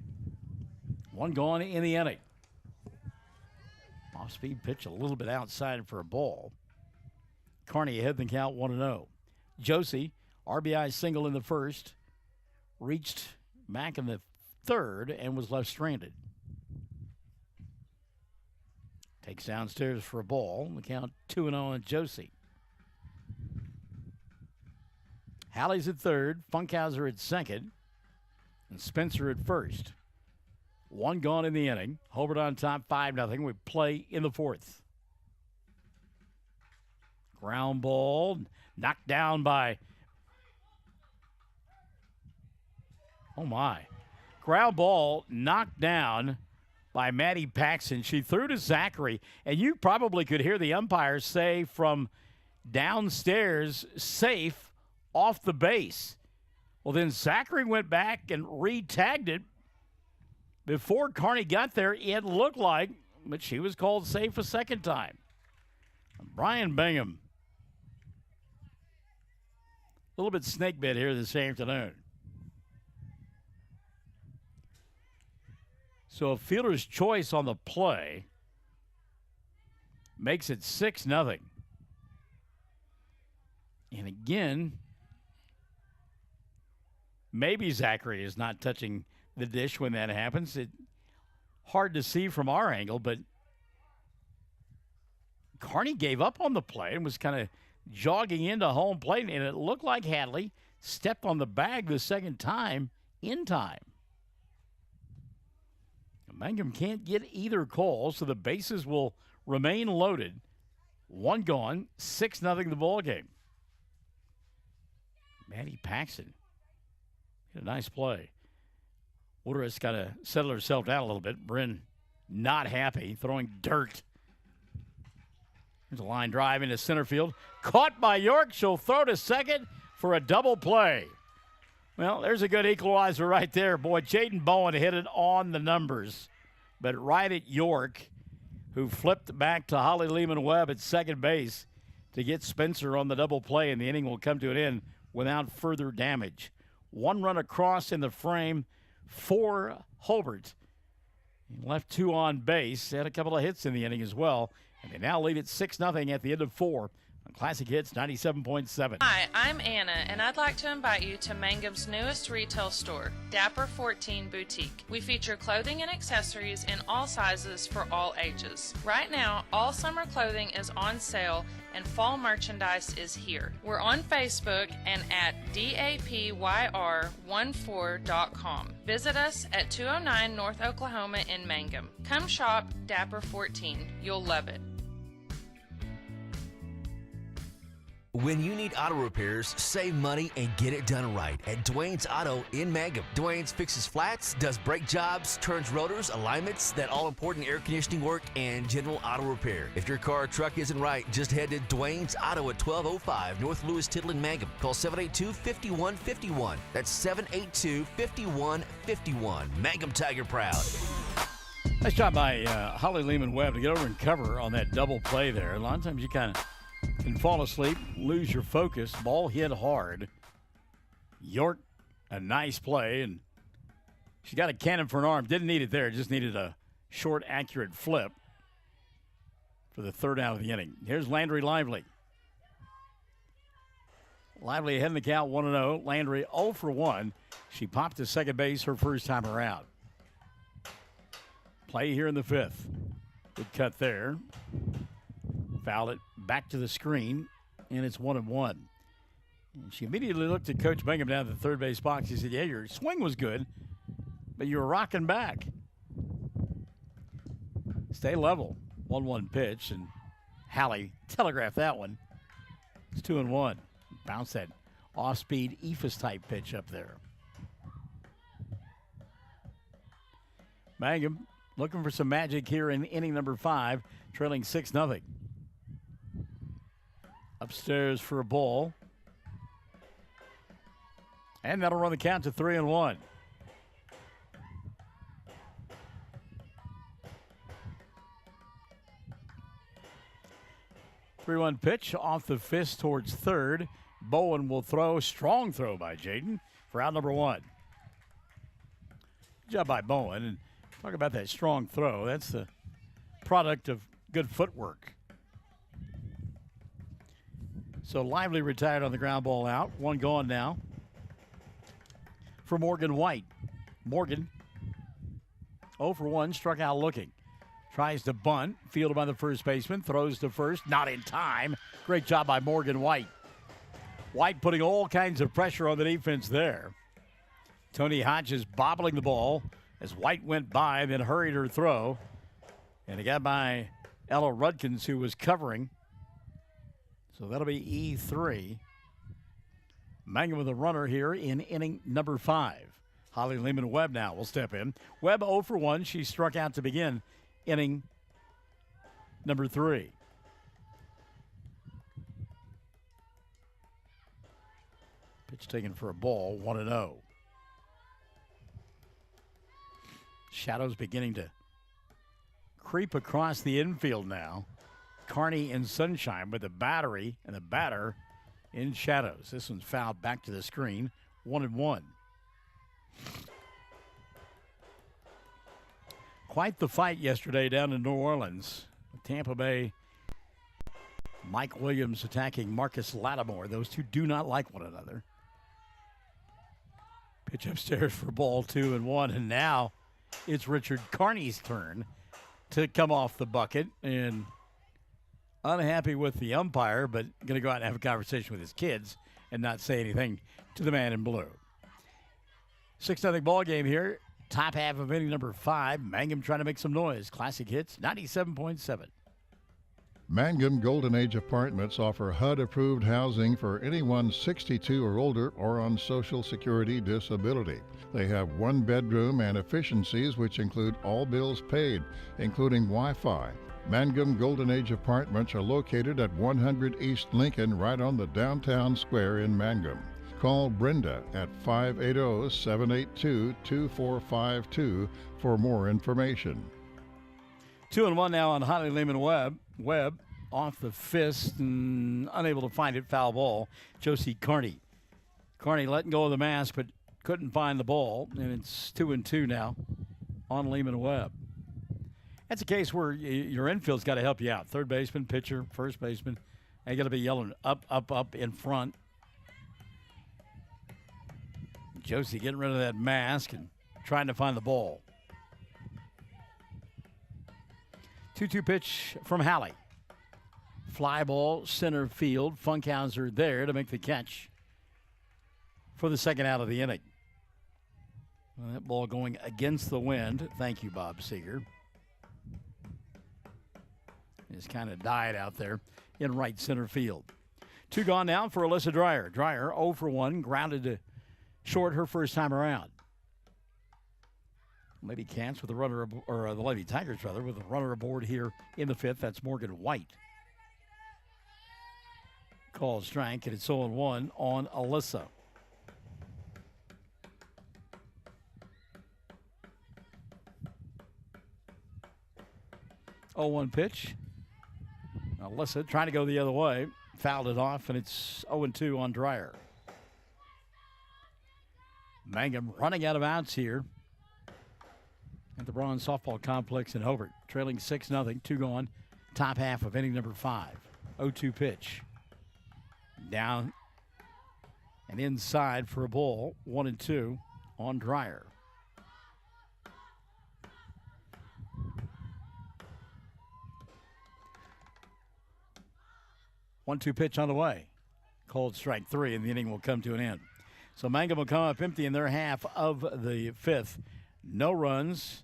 One gone in the inning. Off-speed pitch a little bit outside for a ball. Carney ahead in the count 1-0. Josie, RBI single in the first, reached back in the third and was left stranded. Takes downstairs for a ball. The count 2-0 on Josie. Hallie's at third, Funkhauser at second, and Spencer at first. One gone in the inning. Hobart on top, 5-0. We play in the fourth. Ground ball knocked down by, ground ball knocked down by Maddie Paxson. She threw to Zachary, and you probably could hear the umpire say from downstairs, safe, off the base. Well, then Zachary went back and re-tagged it. Before Carney got there, it looked like, but she was called safe a second time. Brian Bingham. A little bit snake bit here this afternoon. So a fielder's choice on the play makes it 6-0. And again, maybe Zachary is not touching the dish when that happens. It's hard to see from our angle, but Carney gave up on the play and was kind of jogging into home plate, and it looked like Hadley stepped on the bag the second time in time. Mangum can't get either call, so the bases will remain loaded. One gone, 6-0 the ball game. Maddie Paxson hit a nice play. Woodruff's got to settle herself down a little bit. Bryn not happy, throwing dirt. There's a line drive into center field. Caught by York. She'll throw to second for a double play. Well, there's a good equalizer right there. Boy, Jaden Bowen hit it on the numbers. But right at York, who flipped back to Holly Lehman-Webb at second base to get Spencer on the double play, and the inning will come to an end without further damage. One run across in the frame for Hobart. He left 2 on base, had a couple of hits in the inning as well, and they now lead at 6-0 at the end of 4 on Classic Hits 97.7. Hi, I'm Anna, and I'd like to invite you to Mangum's newest retail store, Dapper 14 Boutique. We feature clothing and accessories in all sizes for all ages. Right now, all summer clothing is on sale and fall merchandise is here. We're on Facebook and at dapyr14.com. Visit us at 209 North Oklahoma in Mangum. Come shop Dapper 14. You'll love it. When you need auto repairs, save money and get it done right at Dwayne's Auto in Mangum. Dwayne's fixes flats, does brake jobs, turns rotors, alignments, that all-important air conditioning work, and general auto repair. If your car or truck isn't right, just head to Dwayne's Auto at 1205 North Lewis Tittle in Mangum. Call 782-5151. That's 782-5151. Mangum Tiger proud. Nice job by Holly Lehman-Webb to get over and cover on that double play there. A lot of times you kind of can fall asleep, lose your focus. Ball hit hard. York, a nice play, and she got a cannon for an arm. Didn't need it there, just needed a short, accurate flip for the third out of the inning. Here's Landry Lively. Lively ahead in the count, 1-0. Landry 0 for 1. She popped to second base her first time around. Play here in the 5th. Good cut there. Fouled it back to the screen, and it's 1-1. And she immediately looked at Coach Mangum down at the third base box. He said, yeah, your swing was good, but you were rocking back. Stay level. 1-1 pitch, and Hallie telegraphed that one. It's 2-1. Bounce that off-speed Ephus-type pitch up there. Mangum looking for some magic here in inning number 5, trailing 6-0. Upstairs for a ball. And that'll run the count to 3-1. Three-one pitch off the fist towards third. Bowen will throw. Strong throw by Jaden for out number 1. Good job by Bowen. And talk about that strong throw. That's the product of good footwork. So Lively retired on the ground ball out. 1 gone now for Morgan White. Morgan 0 for 1, struck out looking. Tries to bunt, fielded by the first baseman, throws to first, not in time. Great job by Morgan White. White putting all kinds of pressure on the defense there. Tony Hodges bobbling the ball as White went by, then hurried her throw. And it got by Ella Rudkins, who was covering. So that'll be E3. Mangum with a runner here in inning number 5. Holly Lehman-Webb now will step in. Webb 0 for 1. She struck out to begin inning number 3. Pitch taken for a ball, 1-0. Shadows beginning to creep across the infield now. Carney in sunshine with the battery and the batter in shadows. This one's fouled back to the screen. 1-1. Quite the fight yesterday down in New Orleans. Tampa Bay, Mike Williams attacking Marcus Lattimore. Those two do not like one another. Pitch upstairs for ball 2-1. And now it's Richard Carney's turn to come off the bucket. And unhappy with the umpire, but going to go out and have a conversation with his kids and not say anything to the man in blue. 6-0 ball game here. Top half of inning number 5. Mangum trying to make some noise. Classic Hits 97.7. Mangum Golden Age Apartments offer HUD-approved housing for anyone 62 or older or on Social Security disability. They have 1 bedroom and efficiencies which include all bills paid, including Wi-Fi. Mangum Golden Age Apartments are located at 100 East Lincoln, right on the downtown square in Mangum. Call Brenda at 580-782-2452 for more information. 2-1 now on Holly Lehman-Webb. Webb off the fist and unable to find it. Foul ball. Josie Carney. Carney letting go of the mask, but couldn't find the ball, and it's 2-2 now on Lehman Webb. That's a case where your infield's got to help you out. Third baseman, pitcher, first baseman, they got to be yelling up, up, up in front. Josie getting rid of that mask and trying to find the ball. 2-2 pitch from Halley. Fly ball, center field. Funkhauser there to make the catch for the second out of the inning. Well, that ball going against the wind. Thank you, Bob Seeger. Just kind of died out there in right center field. 2 gone now for Alyssa Dreyer. Dreyer 0 for 1, grounded to short her first time around. Lady Cats with a runner, or the Lady Tigers rather, with a runner aboard here in the 5th. That's Morgan White. Called strike, and it's 0-1 on Alyssa. Oh, 1 pitch. Alyssa trying to go the other way. Fouled it off, and it's 0-2 on Dreyer. Mangum running out of outs here at the Braun Softball Complex in Hobart. Trailing 6-0, 2 gone. Top half of inning number 5. 0-2 pitch. Down and inside for a ball. 1-2 on Dreyer. One-two pitch on the way. Called strike 3, and the inning will come to an end. So Mangum will come up empty in their half of the 5th. No runs,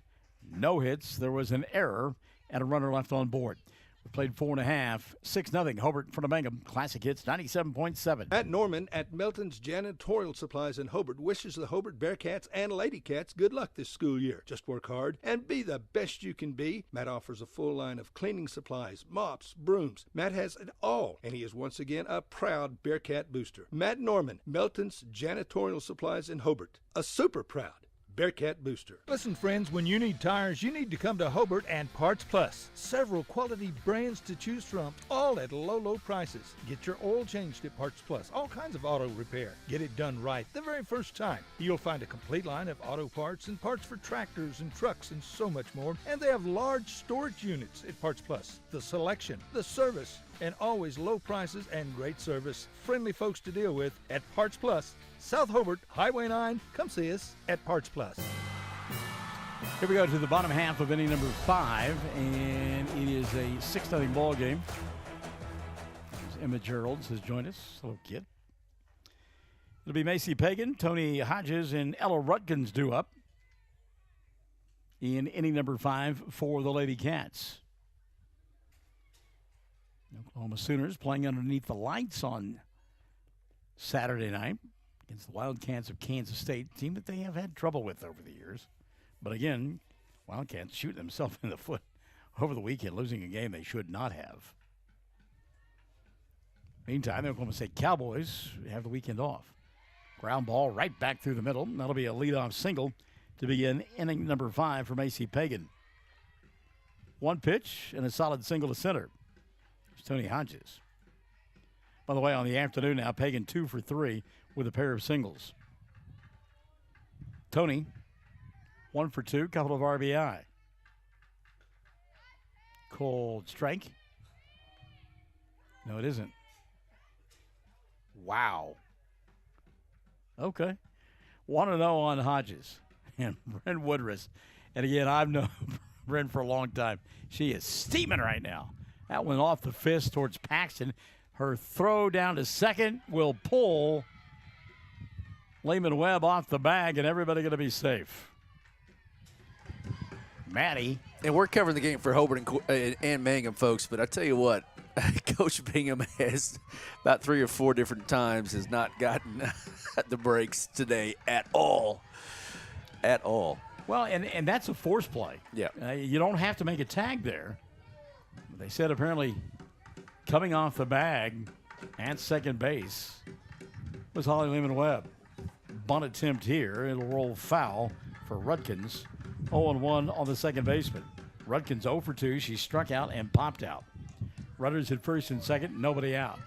no hits. There was an error and a runner left on board. We played 4.5, 6-0. Hobart in front of Mangum. Classic Hits 97.7. Matt Norman at Melton's Janitorial Supplies in Hobart wishes the Hobart Bearcats and Lady Cats good luck this school year. Just work hard and be the best you can be. Matt offers a full line of cleaning supplies, mops, brooms. Matt has it all, and he is once again a proud Bearcat booster. Matt Norman, Melton's Janitorial Supplies in Hobart. A super proud Bearcat booster. Listen, friends, when you need tires, you need to come to Hobart and Parts Plus. Several quality brands to choose from, all at low, low prices. Get your oil changed at Parts Plus. All kinds of auto repair. Get it done right the very first time. You'll find a complete line of auto parts and parts for tractors and trucks and so much more. And they have large storage units at Parts Plus. The selection, the service, and always low prices and great service. Friendly folks to deal with at Parts Plus. South Hobart, Highway 9. Come see us at Parts Plus. Here we go to the bottom half of inning number 5, and it is a 6-0 ball game. Emma Geralds has joined us. Hello, kid. It'll be Macy Pagan, Tony Hodges, and Ella Rutkins due up in inning number 5 for the Lady Cats. Oklahoma Sooners playing underneath the lights on Saturday night against the Wildcats of Kansas State, a team that they have had trouble with over the years. But again, Wildcats shooting themselves in the foot over the weekend, losing a game they should not have. Meantime, the Oklahoma State Cowboys have the weekend off. Ground ball right back through the middle. That'll be a leadoff single to begin inning number 5 for Macy Pagan. 1 pitch and a solid single to center. There's Tony Hodges. By the way, on the afternoon now, Pagan 2 for 3 with a pair of singles. Tony, 1 for 2, couple of RBI. Called strike. No, it isn't. Wow. Okay. 1-0 on Hodges and Brent Woodruss. And again, I've known Brent for a long time. She is steaming right now. That went off the fist towards Paxton. Her throw down to second will pull Lehman Webb off the bag, and everybody going to be safe. Maddie. And we're covering the game for Hobart and Mangum, folks, but I tell you what, Coach Bingham has about 3 or 4 different times has not gotten the breaks today at all. At all. Well, and that's a force play. Yeah. You don't have to make a tag there. They said apparently coming off the bag at second base was Holly Lehman Webb. Bunt attempt here. It'll roll foul for Rutkins. 0-1 on the second baseman. Rutkins 0 for 2. She struck out and popped out. Runners at first and second, nobody out.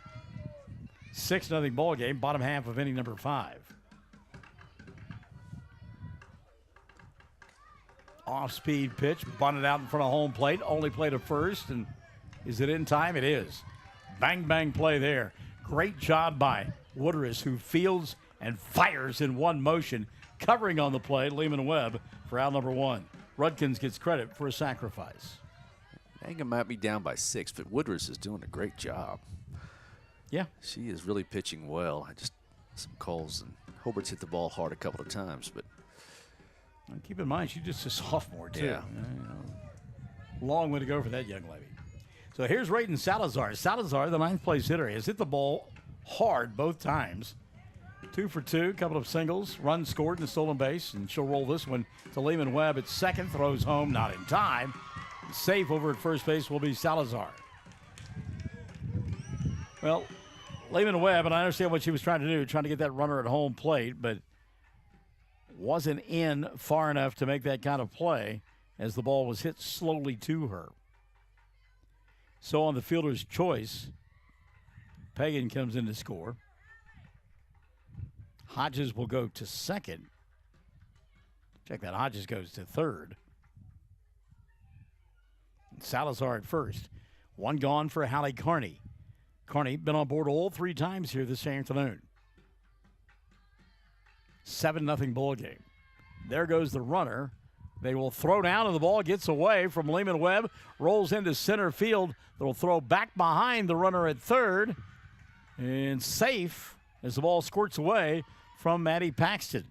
6-0 ball game, bottom half of inning number 5. Off-speed pitch, bunted out in front of home plate, only play to first, and is it in time? It is. Bang, bang play there. Great job by Woodruss, who fields and fires in one motion, covering on the play, Lehman Webb for out number 1. Rudkins gets credit for a sacrifice. Mangum might be down by 6, but Woodruss is doing a great job. Yeah. She is really pitching well. I just some calls, and Hobart's hit the ball hard a couple of times, but keep in mind, she's just a sophomore, too. Yeah. Long way to go for that young lady. So here's Rayton Salazar. Salazar, the 9th place hitter, has hit the ball hard both times. 2 for 2, couple of singles, run scored and a stolen base, and she'll roll this one to Lehman Webb at second, throws home, not in time. Safe over at first base will be Salazar. Well, Lehman Webb, and I understand what she was trying to do, trying to get that runner at home plate, but wasn't in far enough to make that kind of play as the ball was hit slowly to her. So on the fielder's choice, Pagan comes in to score. Hodges will go to second. Check that. Hodges goes to third. And Salazar at first. One gone for Hallie Carney. Carney been on board all 3 times here this afternoon. 7-0 ball game. There goes the runner. They will throw down, and the ball gets away from Lehman Webb, rolls into center field. They'll throw back behind the runner at third, and safe as the ball squirts away from Maddie Paxton.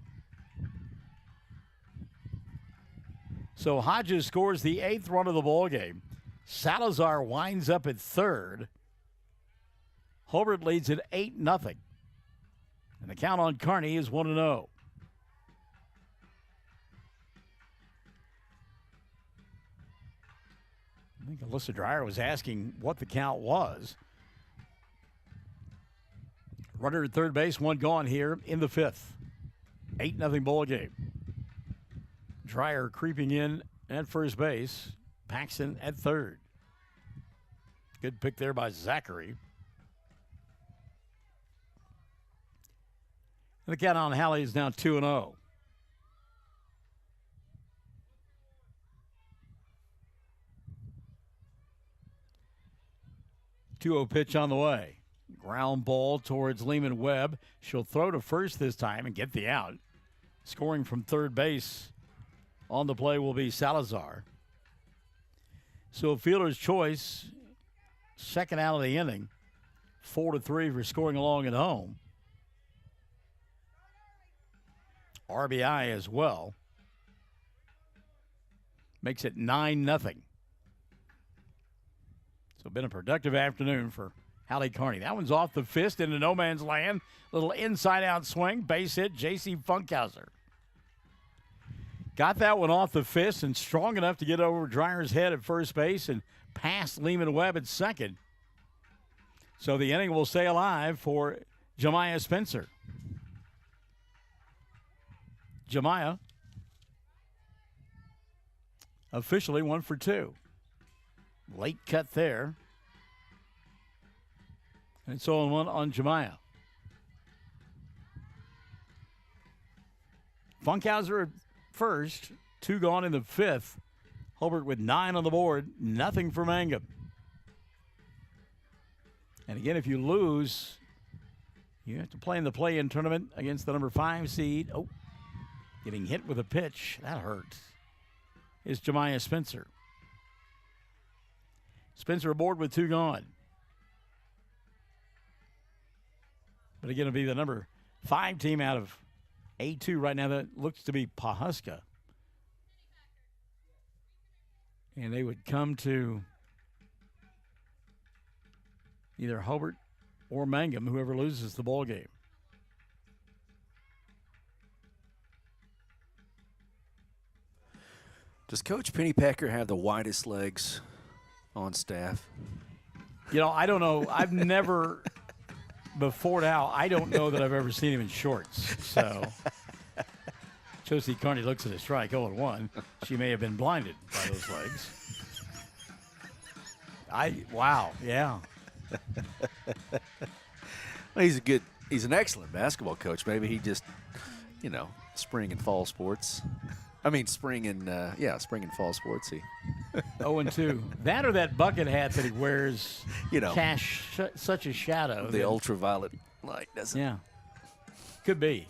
So Hodges scores the 8th run of the ball game. Salazar winds up at third. Hobart leads at 8-0. And the count on Carney is 1-0. I think Alyssa Dreyer was asking what the count was. Runner at third base, one gone here in the 5th. 8-0 ball game. Dreyer creeping in at first base. Paxton at third. Good pick there by Zachary. And the count on Hallie is now 2-0. 2-0 pitch on the way. Ground ball towards Lehman Webb. She'll throw to first this time and get the out. Scoring from third base on the play will be Salazar. So fielder's choice, second out of the inning. 4-3 for scoring along at home. RBI as well. Makes it 9-0. So been a productive afternoon for Hallie Carney. That one's off the fist into no man's land. Little inside-out swing, base hit, J.C. Funkhauser. Got that one off the fist and strong enough to get over Dreyer's head at first base and past Lehman Webb at second. So the inning will stay alive for Jemiah Spencer. Jemiah officially 1 for 2. Late cut there. And it's 0-1 on Jemiah. Funkhauser at first, 2 gone in the 5th. Hobart with 9 on the board, nothing for Mangum. And again, if you lose, you have to play in the play-in tournament against the number 5 seed. Oh, getting hit with a pitch. That hurts. Is Jemiah Spencer. Spencer aboard with 2 gone. But again, it'll be the number 5 team out of A2 right now. That looks to be Pawhuska. And they would come to either Hobart or Mangum, whoever loses the ball game. Does Coach Pennypacker have the widest legs on staff? You know, I don't know. I've never, before now, I don't know that I've ever seen him in shorts. So, Josie Carney looks at a strike 0-1. She may have been blinded by those legs. Wow, yeah. Well, he's an excellent basketball coach. Maybe he just, spring and fall sports. I mean, spring and fall sports. 0-2. That or that bucket hat that he wears, You know. casts such a shadow. The that- ultraviolet light doesn't. Yeah. Could be.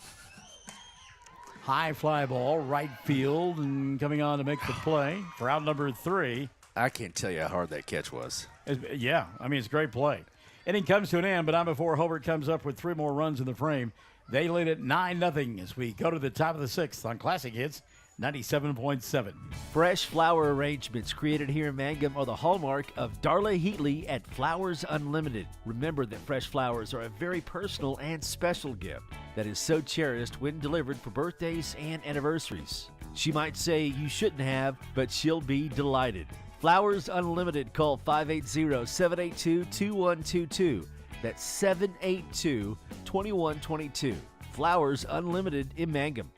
High fly ball, right field, and coming on to make the play for out number 3. I can't tell you how hard that catch was. Yeah, I mean, it's a great play. Inning comes to an end, but not before Hobart comes up with 3 more runs in the frame. They lead at 9-0 as we go to the top of the 6th on Classic Hits 97.7. Fresh flower arrangements created here in Mangum are the hallmark of Darla Heatley at Flowers Unlimited. Remember that fresh flowers are a very personal and special gift that is so cherished when delivered for birthdays and anniversaries. She might say you shouldn't have, but she'll be delighted. Flowers Unlimited. Call 580-782-2122. That's 782-2122. Flowers Unlimited in Mangum.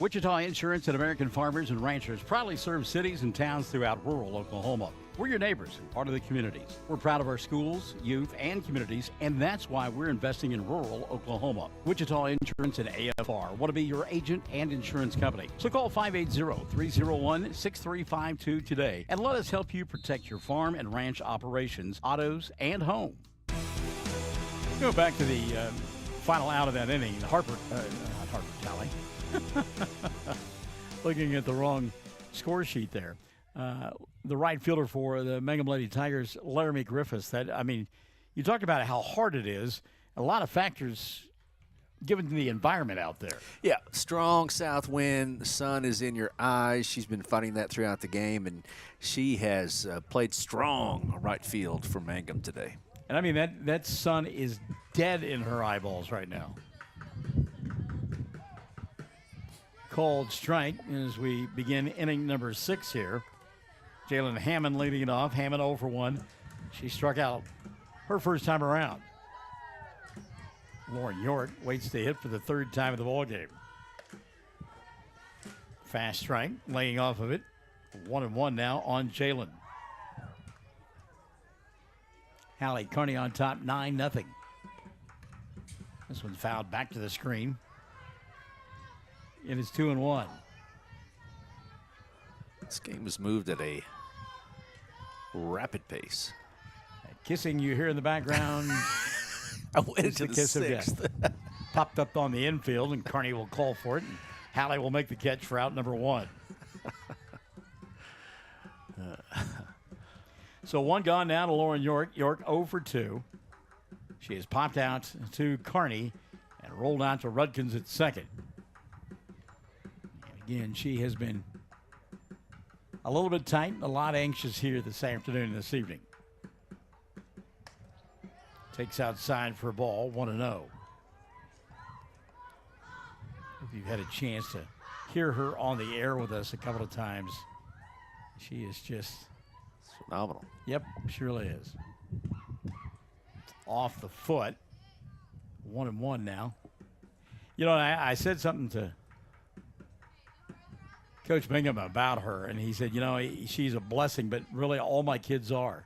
Wichita Insurance and American Farmers and Ranchers proudly serve cities and towns throughout rural Oklahoma. We're your neighbors and part of the communities. We're proud of our schools, youth, and communities, and that's why we're investing in rural Oklahoma. Wichita Insurance and AFR want to be your agent and insurance company. So call 580-301-6352 today and let us help you protect your farm and ranch operations, autos, and home. Go back to the final out of that inning. Tally. Looking at the wrong score sheet there. The right fielder for the Mangum Lady Tigers, Laramie Griffiths. You talked about how hard it is. A lot of factors given the environment out there. Yeah, strong south wind. The sun is in your eyes. She's been fighting that throughout the game, and she has played strong right field for Mangum today. And that sun is dead in her eyeballs right now. Called strike as we begin inning number 6 here. Jalen Hammond leading it off. Hammond 0 for 1. She struck out her first time around. Lauren York waits to hit for the 3rd time of the ballgame. Fast strike, laying off of it. 1-1 now on Jalen. Hallie Carney on top, 9-0. This one's fouled back to the screen. It is 2-1. This game was moved at a rapid pace. That kissing you hear in the background. I went into the kiss 6th. Of death. Popped up on the infield, and Carney will call for it. And Hallie will make the catch for out number 1. So 1 gone now to Lauren York. York 0 for 2. She has popped out to Carney and rolled out to Rudkins at second. Again, she has been a little bit tight and a lot anxious here this afternoon and this evening. Takes outside for a ball, 1-0. If you've had a chance to hear her on the air with us a couple of times, she is just phenomenal. Yep, she really is. Off the foot. 1-1 now. I said something to Coach Mangum about her, and he said, she's a blessing, but really all my kids are.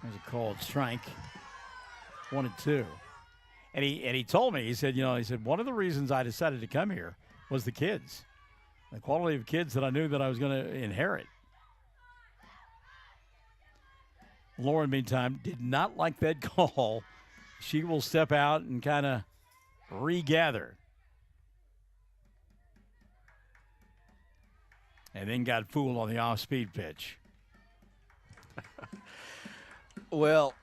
There's a called strike. 1-2. And he told me, he said, one of the reasons I decided to come here was the kids. The quality of kids that I knew that I was going to inherit. Lauren, meantime, did not like that call. She will step out and kind of regather. And then got fooled on the off-speed pitch. Well,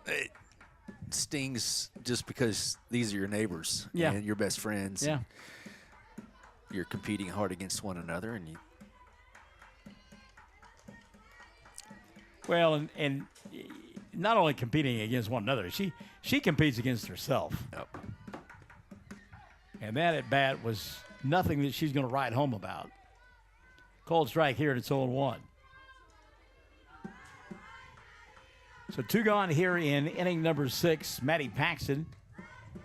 it stings just because these are your neighbors and your best friends. Yeah. You're competing hard against one another, and you. Well, and not only competing against one another, she competes against herself. Yep. And that at bat was nothing that she's going to write home about. Cold strike here, and it's 0-1. So 2 gone here in inning number 6. Maddie Paxton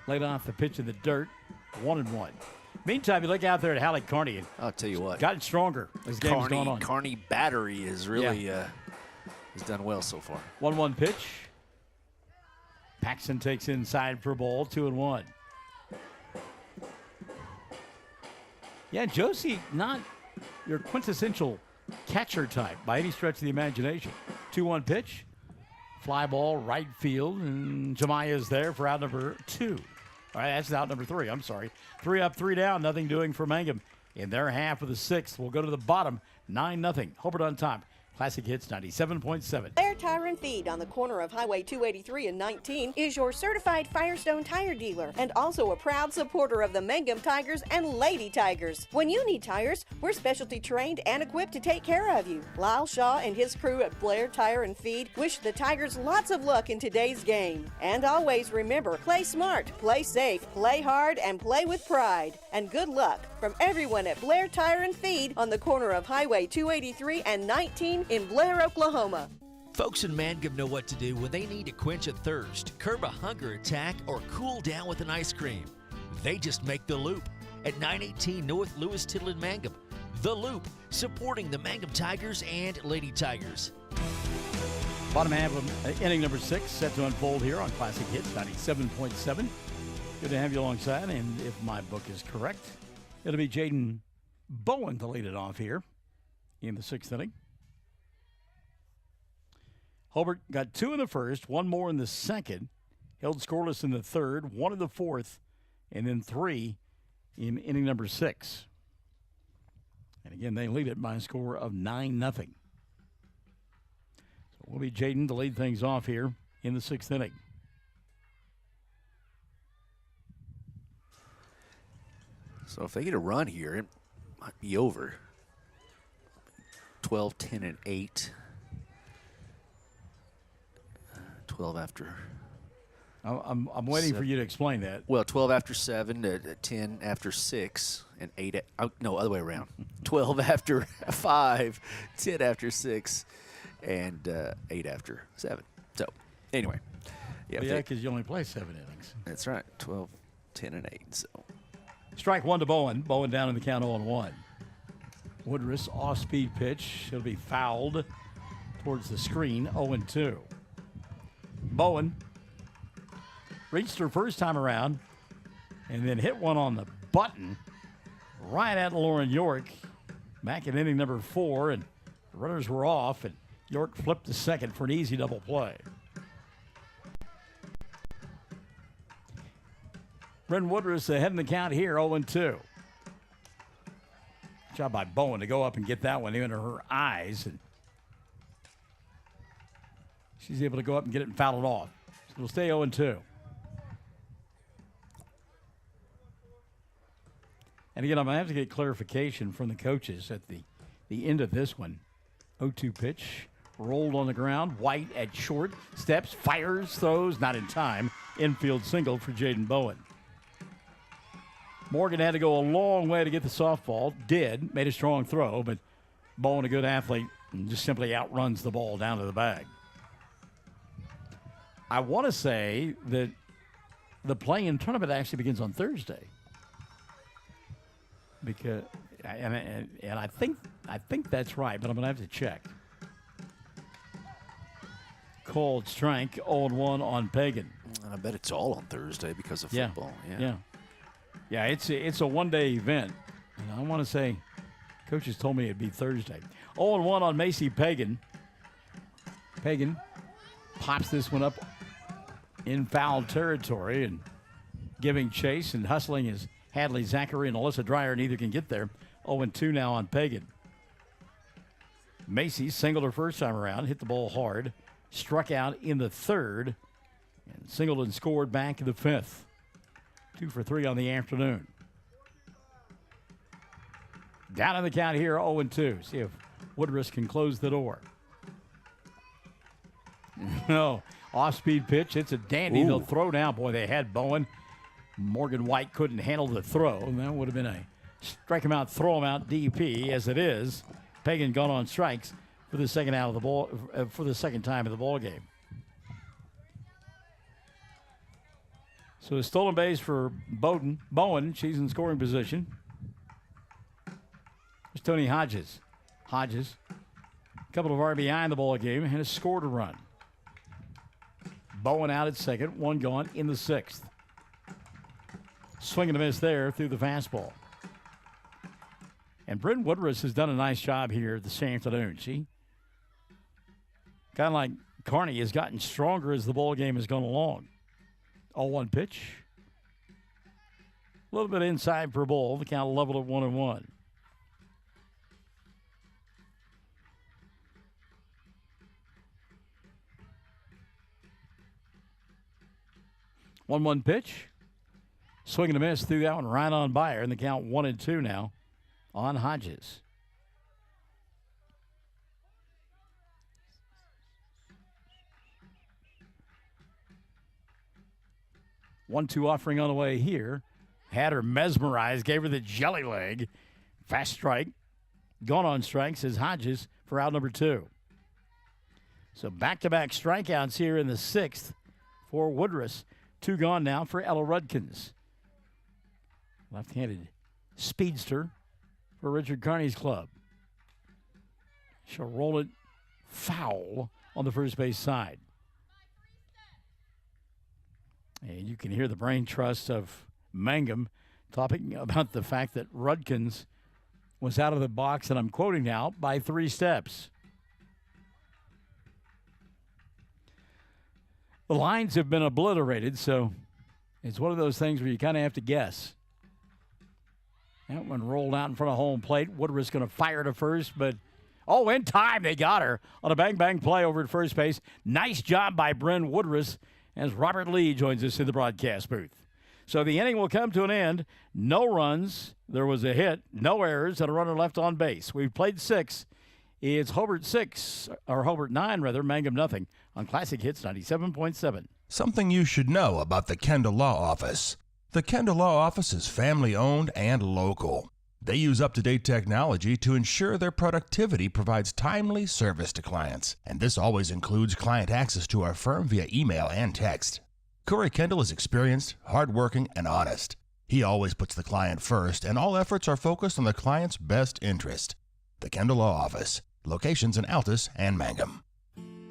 laid off the pitch in the dirt, 1-1. Meantime, you look out there at Hallie Carney. And I'll tell you what. Gotten stronger as the game's gone on. Carney battery is really has done well so far. 1-1 pitch. Paxton takes inside for a ball, 2-1. Yeah, Josie, not your quintessential catcher type by any stretch of the imagination. 2-1 pitch. Fly ball, right field, and Jemiah's there for out number 2. All right, that's out number 3. I'm sorry. 3 up, 3 down. Nothing doing for Mangum in their half of the 6th. We'll go to the bottom. 9-0. Hobart on top. Classic Hits 97.7. Blair Tire and Feed on the corner of Highway 283 and 19 is your certified Firestone tire dealer and also a proud supporter of the Mangum Tigers and Lady Tigers. When you need tires, we're specialty trained and equipped to take care of you. Lyle Shaw and his crew at Blair Tire and Feed wish the Tigers lots of luck in today's game. And always remember, play smart, play safe, play hard, and play with pride. And good luck from everyone at Blair Tire and Feed on the corner of Highway 283 and 19 in Blair, Oklahoma. Folks in Mangum know what to do when they need to quench a thirst, curb a hunger attack, or cool down with an ice cream. They just make the Loop at 918 North Lewis Tittle in Mangum. The Loop, supporting the Mangum Tigers and Lady Tigers. Bottom half of inning number 6 set to unfold here on Classic Hits 97.7. Good to have you alongside, and if my book is correct, it'll be Jaden Bowen to lead it off here in the 6th inning. Hobart got 2 in the first, 1 more in the second, held scoreless in the third, 1 in the fourth, and then 3 in inning number 6. And again, they lead it by a score of 9-0. So it will be Jaden to lead things off here in the 6th inning. So if they get a run here, it might be over. 12, 10, and 8. 12 after. I'm waiting for you to explain that. Well, 12 after 7, 10 after 6, and 8. No, other way around. 12 after 5, 10 after 6, and 8 after 7. So, anyway. Yeah, because you only play 7 innings. That's right. 12, 10, and 8. So. Strike 1 to Bowen. Bowen down in the count 0-1. Woodruss off-speed pitch. It'll be fouled towards the screen. 0-2. Bowen reached her first time around and then hit one on the button right at Lauren York back in inning number 4, and the runners were off, and York flipped to second for an easy double play. Brendan Woodruss ahead in the count here, 0-2. Job by Bowen to go up and get that one into her eyes, and she's able to go up and get it and foul it off. So it'll stay 0-2. And again, I'm going to have to get clarification from the coaches at the end of this one. 0-2 pitch, rolled on the ground. White at short, steps, fires, throws, not in time. Infield single for Jaden Bowen. Morgan had to go a long way to get the softball. Did, made a strong throw, but Bowen, a good athlete, and just simply outruns the ball down to the bag. I want to say that the play-in tournament actually begins on Thursday. Because, and I think that's right, but I'm going to have to check. Called strike, 0-1 on Pagan. I bet it's all on Thursday because of football. Yeah, it's a one-day event. And I want to say, coaches told me it'd be Thursday. 0-1 on Macy Pagan. Pagan pops this one up in foul territory and giving chase and hustling his Hadley Zachary and Alyssa Dreyer. Neither can get there. 0-2 now on Pagan. Macy singled her first time around, hit the ball hard, struck out in the third, and singled and scored back in the 5th. 2 for 3 on the afternoon. Down in the count here, 0-2. See if Woodruss can close the door. No, off-speed pitch. It's a dandy. They'll throw down. Boy, they had Bowen. Morgan White couldn't handle the throw, and that would have been a strike him out, throw him out DP. As it is, Pagan gone on strikes for the second out of the ball for the second time in the ball game. So a stolen base for Bowen. She's in scoring position. There's Tony Hodges. Hodges, a couple of RBI in the ball game, and has scored a run. Bowen out at second, 1 gone in the 6th. Swing and a miss there through the fastball. And Bryn Woodruss has done a nice job here this afternoon. See? Kind of like Kearney has gotten stronger as the ball game has gone along. 0-1 pitch. A little bit inside for a ball. The count level at 1-1. One pitch. Swing and a miss, threw that one right on by her, and the count 1-2 now on Hodges. One-two offering on the way here. Had her mesmerized, gave her the jelly leg. Fast strike. Gone on strikes as Hodges for out number 2. So back-to-back strikeouts here in the 6th for Woodruss. 2 gone now for Ella Rudkins. Left-handed speedster for Richard Kearney's club. She'll roll it foul on the first base side. And you can hear the brain trust of Mangum talking about the fact that Rudkins was out of the box, and I'm quoting now, by 3 steps. The lines have been obliterated, so it's one of those things where you kind of have to guess. That one rolled out in front of home plate. Woodruss going to fire to first, but, in time they got her on a bang-bang play over at first base. Nice job by Bryn Woodruss as Robert Lee joins us in the broadcast booth. So the inning will come to an end. No runs. There was a hit, no errors, and a runner left on base. We've played 6. It's Hobart 9, Mangum nothing on Classic Hits 97.7. Something you should know about the Kendall Law Office. The Kendall Law Office is family-owned and local. They use up-to-date technology to ensure their productivity provides timely service to clients, and this always includes client access to our firm via email and text. Corey Kendall is experienced, hardworking, and honest. He always puts the client first, and all efforts are focused on the client's best interest. The Kendall Law Office, locations in Altus and Mangum.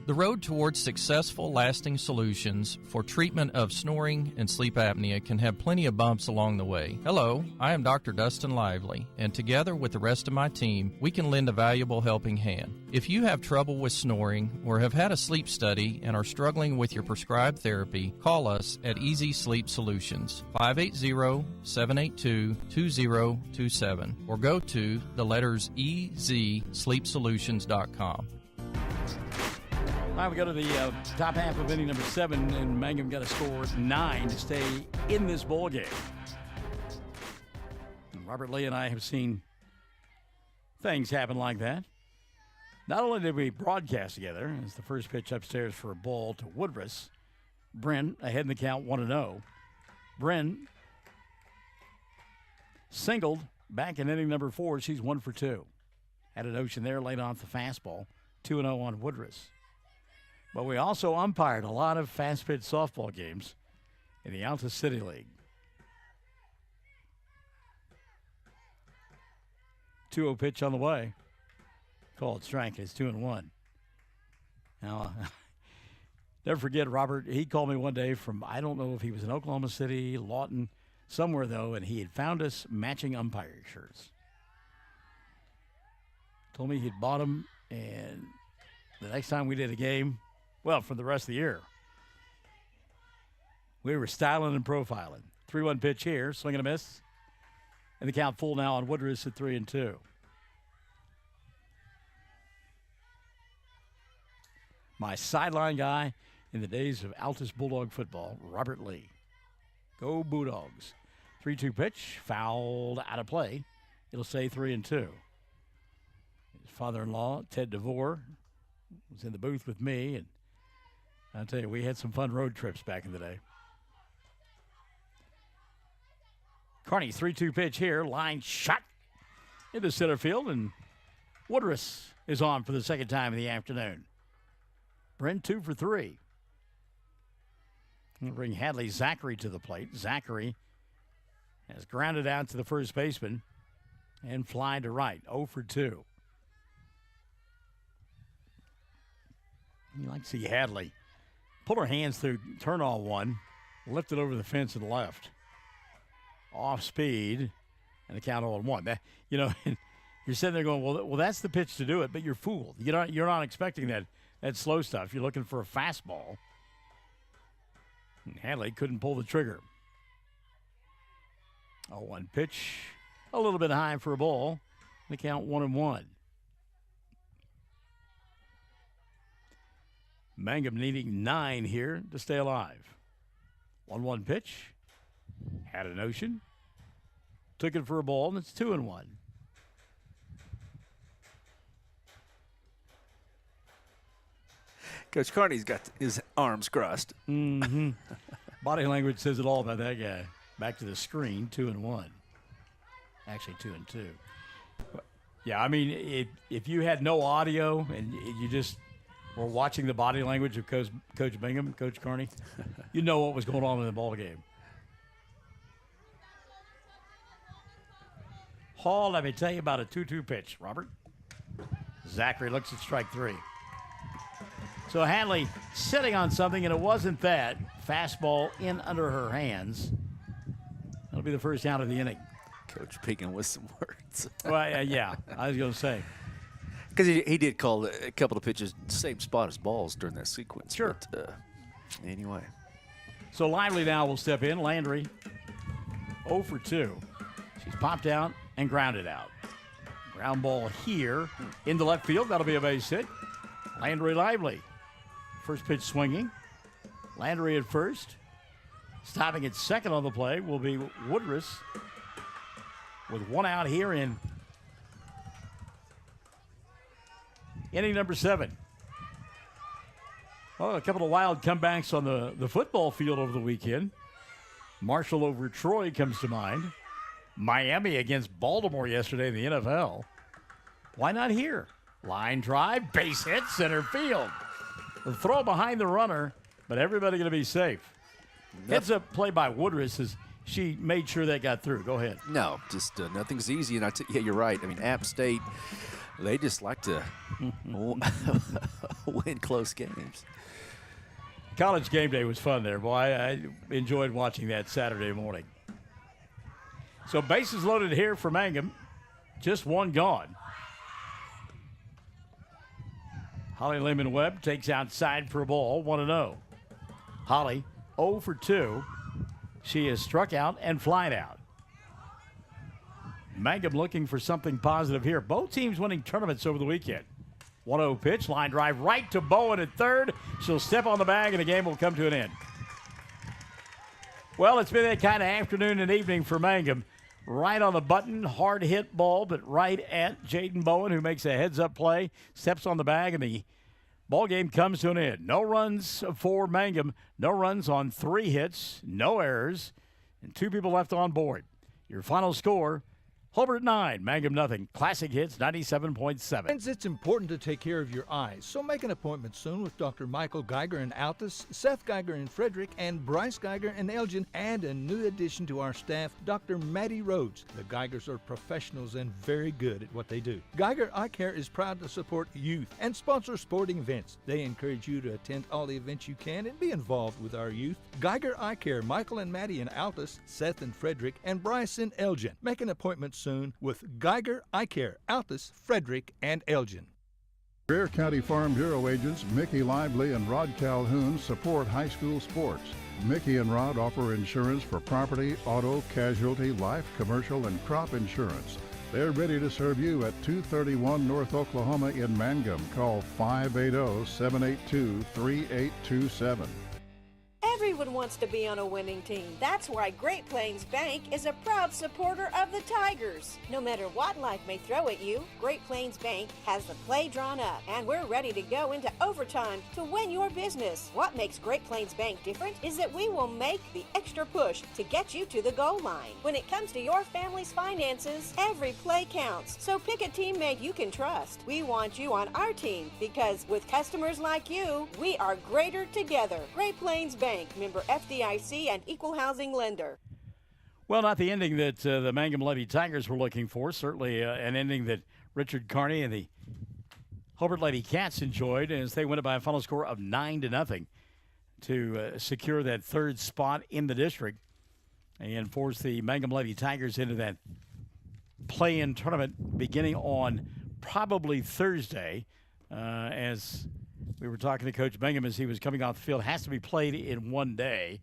The road towards successful, lasting solutions for treatment of snoring and sleep apnea can have plenty of bumps along the way. Hello, I am Dr. Dustin Lively, and together with the rest of my team, we can lend a valuable helping hand. If you have trouble with snoring or have had a sleep study and are struggling with your prescribed therapy, call us at Easy Sleep Solutions, 580-782-2027, or go to the letters EZSleepSolutions.com. All right, we go to the top half of inning number 7, and Mangum got to score 9 to stay in this ball game. And Robert Lee and I have seen things happen like that. Not only did we broadcast together, as the first pitch upstairs for a ball to Woodruss, Bryn ahead in the count 1-0. Bryn singled back in inning number 4. She's 1 for 2. Had an ocean there, laid off the fastball. 2-0 on Woodruss. But we also umpired a lot of fast-pitch softball games in the Alta City League. 2-0 pitch on the way. Called strike. It's 2-1. Now, never forget Robert. He called me one day from, I don't know if he was in Oklahoma City, Lawton, somewhere though, and he had found us matching umpire shirts. Told me he'd bought them, and the next time we did a game, well, for the rest of the year, we were styling and profiling. 3-1 pitch here, swing and a miss. And the count full now on Woodruss at 3-2. My sideline guy in the days of Altus Bulldog football, Robert Lee. Go Bulldogs. 3-2 pitch, fouled out of play. It'll say 3-2. His father-in-law, Ted DeVore, was in the booth with me, and I'll tell you, we had some fun road trips back in the day. Kearney, 3-2 pitch here. Line shot into center field, and Woodruss is on for the second time in the afternoon. Bryn 2 for 3. We'll bring Hadley Zachary to the plate. Zachary has grounded out to the first baseman and flying to right. 0 for 2. You like to see Hadley pull her hands through turn all one, lift it over the fence and left. Off speed, and the count 0-1. That, You're sitting there going, well, that's the pitch to do it, but you're fooled. You're not expecting that slow stuff. You're looking for a fastball. And Hadley couldn't pull the trigger. 0-1 pitch, a little bit high for a ball. The count 1-1. Mangum needing 9 here to stay alive. 1-1 pitch. Had a notion. Took it for a ball, and it's 2-1. Coach Carney's got his arms crossed. Mm-hmm. Body language says it all about that guy. Back to the screen, 2-1. Actually, 2-2. Yeah, I mean, if you had no audio and you just were watching the body language of Coach Bingham, Coach Carney, you know what was going on in the ball game. Hall, let me tell you about a 2-2 pitch, Robert. Zachary looks at strike 3. So Hadley sitting on something, and it wasn't that. Fastball in under her hands. That'll be the first out of the inning. Coach Picken with some words. Well, yeah, I was going to say. Because he did call a couple of pitches same spot as balls during that sequence. Sure. But, anyway. So Lively now will step in. Landry, 0 for 2. She's popped out and grounded out. Ground ball here into left field. That'll be a base hit. Landry Lively. First pitch swinging. Landry at first. Stopping at second on the play will be Woodruss with 1 out here in inning number 7. Well, a couple of wild comebacks on the football field over the weekend. Marshall over Troy comes to mind. Miami against Baltimore yesterday in the NFL. Why not here? Line drive, base hit, center field. The throw behind the runner, but everybody going to be safe. Heads up play by Woodruss as she made sure that got through. Go ahead. No, just nothing's easy. And yeah, you're right. I mean, App State, they just like to win close games. College game day was fun there. Boy, I enjoyed watching that Saturday morning. So bases loaded here for Mangum. Just 1 gone. Holly Lehman-Webb takes outside for a ball, 1-0. Holly, 0 for 2. She is struck out and flied out. Mangum looking for something positive here. Both teams winning tournaments over the weekend. 1-0 pitch, line drive right to Bowen at third. She'll step on the bag and the game will come to an end. Well, it's been that kind of afternoon and evening for Mangum. Right on the button, hard hit ball, but right at Jaden Bowen, who makes a heads-up play, steps on the bag, and the ball game comes to an end. No runs for Mangum, no runs on 3 hits, no errors, and 2 people left on board. Your final score, Hobart 9, Mangum nothing. Classic Hits 97.7. Friends, it's important to take care of your eyes, so make an appointment soon with Dr. Michael Geiger in Altus, Seth Geiger in Frederick, and Bryce Geiger in Elgin, and a new addition to our staff, Dr. Maddie Rhodes. The Geigers are professionals and very good at what they do. Geiger Eye Care is proud to support youth and sponsor sporting events. They encourage you to attend all the events you can and be involved with our youth. Geiger Eye Care, Michael and Maddie in Altus, Seth in Frederick, and Bryce in Elgin. Make an appointment soon with Geiger Eye Care, Altus, Frederick, and Elgin. Greer County Farm Bureau agents Mickey Lively and Rod Calhoun support high school sports. Mickey and Rod offer insurance for property, auto, casualty, life, commercial, and crop insurance. They're ready to serve you at 231 North Oklahoma in Mangum. Call 580-782-3827. Everyone wants to be on a winning team. That's why Great Plains Bank is a proud supporter of the Tigers. No matter what life may throw at you, Great Plains Bank has the play drawn up, and we're ready to go into overtime to win your business. What makes Great Plains Bank different is that we will make the extra push to get you to the goal line. When it comes to your family's finances, every play counts. So pick a teammate you can trust. We want you on our team because with customers like you, we are greater together. Great Plains Bank, member FDIC and equal housing lender. Well, not the ending that the Mangum Lady Tigers were looking for. Certainly an ending that Richard Carney and the Hobart Lady Cats enjoyed as they win it by a final score of 9-0 to secure that 3rd spot in the district and force the Mangum Lady Tigers into that play-in tournament beginning on probably Thursday. As we were talking to Coach Mangum as he was coming off the field, has to be played in one day.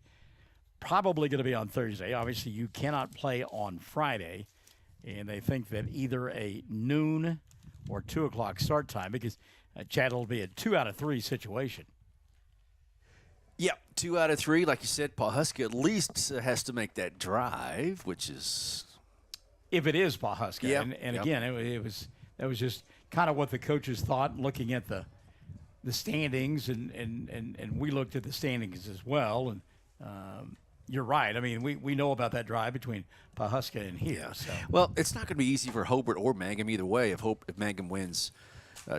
Probably going to be on Thursday. Obviously, you cannot play on Friday. And they think that either a noon or 2 o'clock start time, because Chad, will be a 2 out of 3 situation. Yeah, 2 out of 3. Like you said, Pawhuska at least has to make that drive, which is... If it is Pawhuska. Yep. And again, that was just kind of what the coaches thought, looking at the standings, and we looked at the standings as well. And you're right. I mean, we know about that drive between Pawhuska and here. Yeah. So. Well, it's not going to be easy for Hobart or Mangum either way. If Mangum wins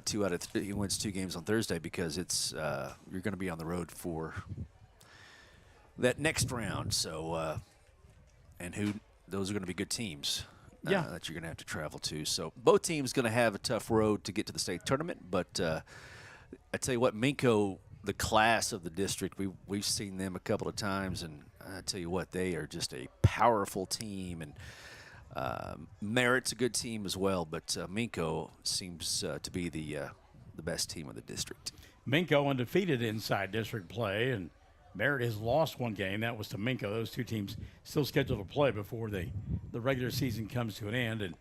2 out of 3, he wins 2 games on Thursday, because it's you're going to be on the road for that next round. So, those are going to be good teams. That you're going to have to travel to. So both teams going to have a tough road to get to the state tournament. But I tell you what, Minko, the class of the district, we've seen them a couple of times, and I tell you what, they are just a powerful team, and Merritt's a good team as well. But Minko seems to be the best team of the district. Minko undefeated inside district play, and Merritt has lost one game. That was to Minko. Those two teams still scheduled to play before the regular season comes to an end. And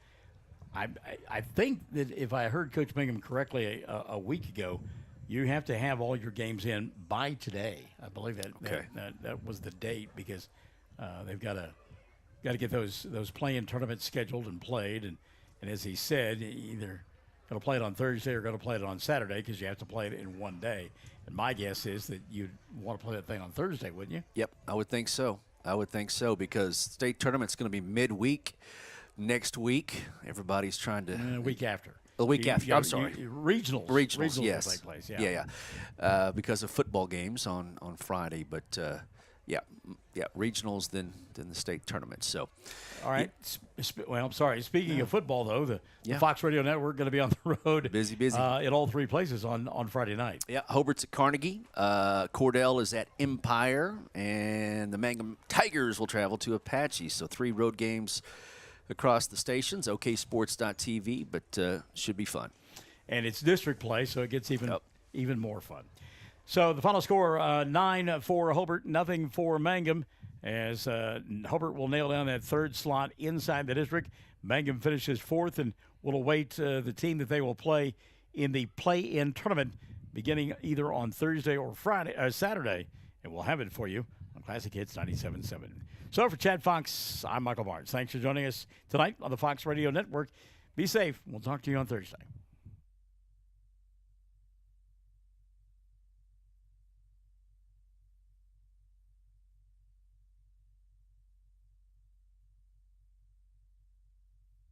I think that if I heard Coach Mangum correctly a week ago, you have to have all your games in by today. I believe that was the date, because they've got to get those play-in tournaments scheduled and played. And as he said, either going to play it on Thursday or going to play it on Saturday, because you have to play it in one day. And my guess is that you'd want to play that thing on Thursday, wouldn't you? Yep, I would think so. Because state tournament's going to be midweek next week. Everybody's trying to week after. The week after. I'm sorry. Regionals, yes. Will take place. Yeah. Because of football games on Friday, but regionals then the state tournament. So, all right. Well, I'm sorry. Speaking of football, though, the Fox Radio Network going to be on the road, busy, in all 3 places on Friday night. Yeah, Hobart's at Carnegie, Cordell is at Empire, and the Mangum Tigers will travel to Apache. So 3 road games across the stations. OKSports.tv, but should be fun. And it's district play, so it gets even more fun. So the final score, 9 for Hobart, nothing for Mangum, as Hobart will nail down that 3rd slot inside the district. Mangum finishes 4th and will await the team that they will play in the play-in tournament beginning either on Thursday or Saturday, and we'll have it for you on Classic Hits 97.7. So for Chad Fox, I'm Michael Barnes. Thanks for joining us tonight on the Fox Radio Network. Be safe. We'll talk to you on Thursday.